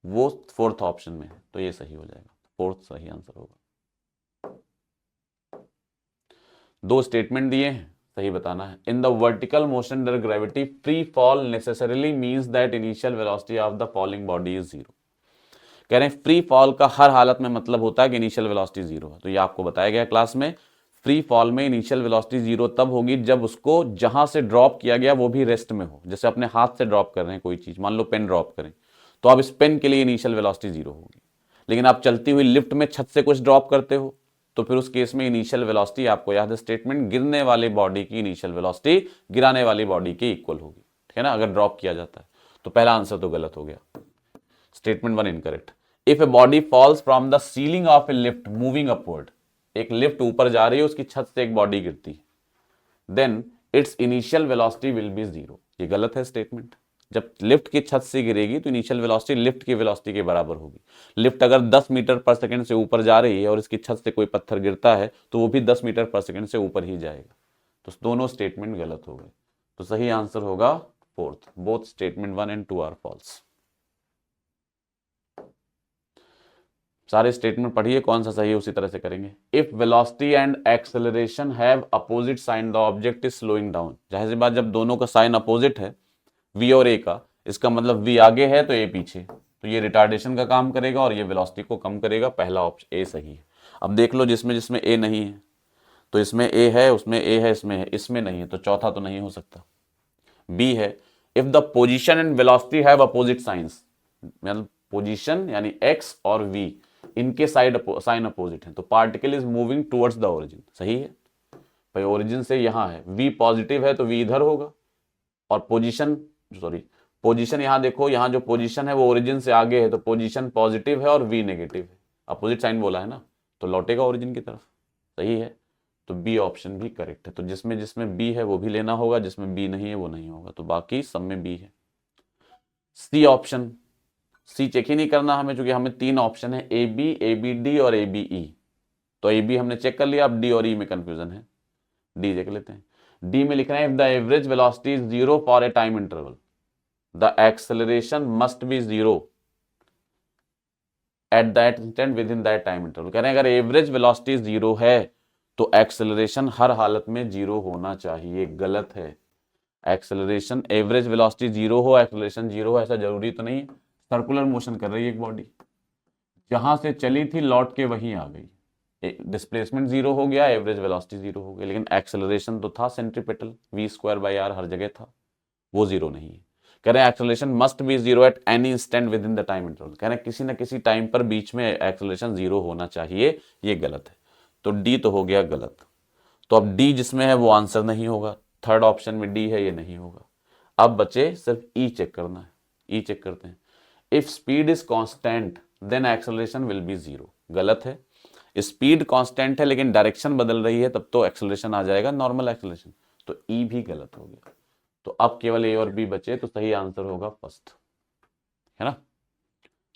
वो फोर्थ ऑप्शन में है, तो ये सही हो जाएगा, फोर्थ सही आंसर होगा। दो स्टेटमेंट दिए हैं, सही बताना है। In the vertical motion under gravity free fall necessarily means that initial velocity of the falling body is zero. कह रहे हैं फ्री फॉल का हर हालत में मतलब होता है कि इनिशियल वेलोसिटी जीरो है, तो ये आपको बताया गया क्लास में। फ्री फॉल में इनिशियल वेलोसिटी जीरो तब होगी जब उसको जहां से ड्रॉप किया गया वो भी रेस्ट में हो। जैसे अपने हाथ से ड्रॉप कर रहे हैं कोई चीज, मान लो पेन ड्रॉप करें, तो अब इस पेन के लिए इनिशियल वेलोसिटी जीरो होगी। लेकिन आप चलती हुई लिफ्ट में छत से कुछ ड्रॉप करते हो, तो फिर उस केस में इनिशियल वेलोसिटी, आपको याद है स्टेटमेंट, गिरने वाली बॉडी की इनिशियल वेलोसिटी गिराने वाली बॉडी के इक्वल होगी, ठीक है ना, अगर ड्रॉप किया जाता है। तो पहला आंसर तो गलत हो गया, statement one incorrect. If a body falls from the ceiling of A lift moving upward, एक लिफ्ट ऊपर जा रही है, उसकी छत से एक बॉडी गिरती है, then its initial velocity will be zero, ये गलत है स्टेटमेंट। जब लिफ्ट की छत से गिरेगी तो इनिशियल वेलोसिटी लिफ्ट की वेलोसिटी के बराबर होगी। लिफ्ट अगर 10 मीटर पर सेकंड से ऊपर जा रही है और इसकी छत से कोई पत्थर गिरता है तो वो भी 10 मीटर पर सेकंड से ऊपर ही जाएगा। तो दोनों स्टेटमेंट गलत हो गए, तो सही आंसर होगा fourth, both statement one and two are false. सारे स्टेटमेंट पढ़िए, कौन सा सही है उसी तरह से करेंगे। If velocity and acceleration have opposite sign the object is slowing down, जाहिर सी बात जब दोनों का साइन अपोजिट है v और a का, इसका मतलब v आगे है तो a पीछे, तो ये रिटार्डेशन का काम करेगा और ये वेलोसिटी को कम करेगा। पहला ऑप्शन ए सही है। अब देख लो जिसमें जिसमें a नहीं है, तो इसमें a है, उसमें a है, इसमें नहीं है, तो चौथा तो नहीं हो सकता, b है। If the position and velocity have opposite signs, मतलब पोजिशन यानी x और v इनके साइन अपोजिट है, तो particle is moving towards the origin, सही है भाई, ओरिजिन से यहां है, v पॉजिटिव है तो v इधर होगा, और पोजीशन यहां देखो, यहां जो पोजीशन है वो ओरिजिन से आगे है, तो पोजीशन पॉजिटिव है और v नेगेटिव है, अपोजिट साइन बोला है ना, तो लौटेगा ओरिजिन की तरफ, सही है। तो बी ऑप्शन भी करेक्ट है। तो जिसमें जिसमें बी है वो भी लेना होगा, जिसमें बी नहीं है वो नहीं होगा, तो बाकी सब में बी है। सी ऑप्शन, सी चेक ही नहीं करना हमें, क्योंकि हमें तीन ऑप्शन है, ए बी डी और ए बी ई, तो ए बी हमने चेक कर लिया, अब डी और ई में कंफ्यूजन है, डी देख लेते हैं। डी में लिख रहे हैं if the average velocity is zero for a time interval the acceleration must be zero at that instant with in that time interval. कह रहे हैं अगर एवरेज वेलोसिटी जीरो है तो एक्सेलरेशन हर हालत में जीरो होना चाहिए, गलत है। एक्सेलरेशन एवरेज वेलोसिटी जीरो हो, एक्सेलरेशन जीरो हो, ऐसा जरूरी तो नहीं। सर्कुलर मोशन कर रही है एक बॉडी, जहां से चली थी लौट के वहीं आ गई, डिस्प्लेसमेंट जीरो हो गया, एवरेज वेलोसिटी जीरो हो गई, लेकिन एक्सेलरेशन तो था सेंट्रीपिटल, v²/r हर जगह था, वो जीरो नहीं है। कह रहे हैं acceleration must be zero at any instant with in the time interval, कह रहे हैं किसी ना किसी टाइम पर बीच में एक्सेलरेशन जीरो होना चाहिए, ये गलत है। तो डी तो हो गया गलत, तो अब डी जिसमें है वो आंसर नहीं होगा, थर्ड ऑप्शन में डी है, ये नहीं होगा। अब बचे सिर्फ ई चेक करना है, ई चेक करते हैं। If speed is constant then acceleration will be zero, गलत है। स्पीड कांस्टेंट है लेकिन डायरेक्शन बदल रही है, तब तो एक्सेलरेशन आ जाएगा नॉर्मल एक्सेलरेशन, तो ई भी गलत हो गया। तो अब केवल ए और बी बचे, तो सही आंसर होगा फर्स्ट, है ना।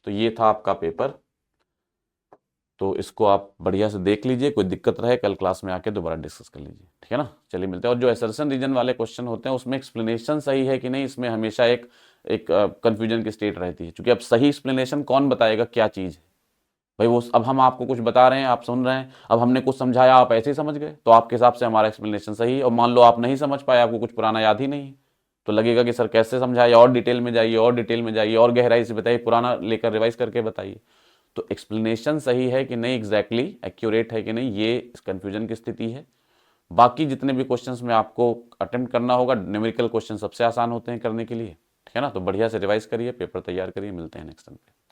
तो ये था आपका पेपर। तो इसको आप बढ़िया से देख लीजिए, कोई दिक्कत रहे कल क्लास में आके दोबारा डिस्कस कर लीजिए, ठीक है ना। चलिए मिलते हैं। और जो असर्शन रीजन वाले क्वेश्चन होते हैं उसमें एक्सप्लेनेशन सही है कि नहीं, इसमें हमेशा एक कंफ्यूजन की स्टेट रहती है, क्योंकि अब सही एक्सप्लेनेशन कौन बताएगा क्या चीज़ है भाई। वो अब हम आपको कुछ बता रहे हैं, आप सुन रहे हैं, अब हमने कुछ समझाया, आप ऐसे ही समझ गए, तो आपके हिसाब से हमारा एक्सप्लेनेशन सही है। और मान लो आप नहीं समझ पाए, आपको कुछ पुराना याद ही नहीं है, तो लगेगा कि सर कैसे समझाया, और डिटेल में जाइए, और डिटेल में जाइए, और गहराई से बताइए, पुराना लेकर रिवाइज करके बताइए। तो एक्सप्लेनेशन सही है कि नहीं, एग्जैक्टली एक्यूरेट है कि नहीं, ये इस कन्फ्यूजन की स्थिति है। बाकी जितने भी क्वेश्चंस में आपको अटेम्प्ट करना होगा, न्यूमेरिकल क्वेश्चन सबसे आसान होते हैं करने के लिए, ठीक है ना। तो बढ़िया से रिवाइज करिए, पेपर तैयार करिए, मिलते हैं नेक्स्ट टाइम पे।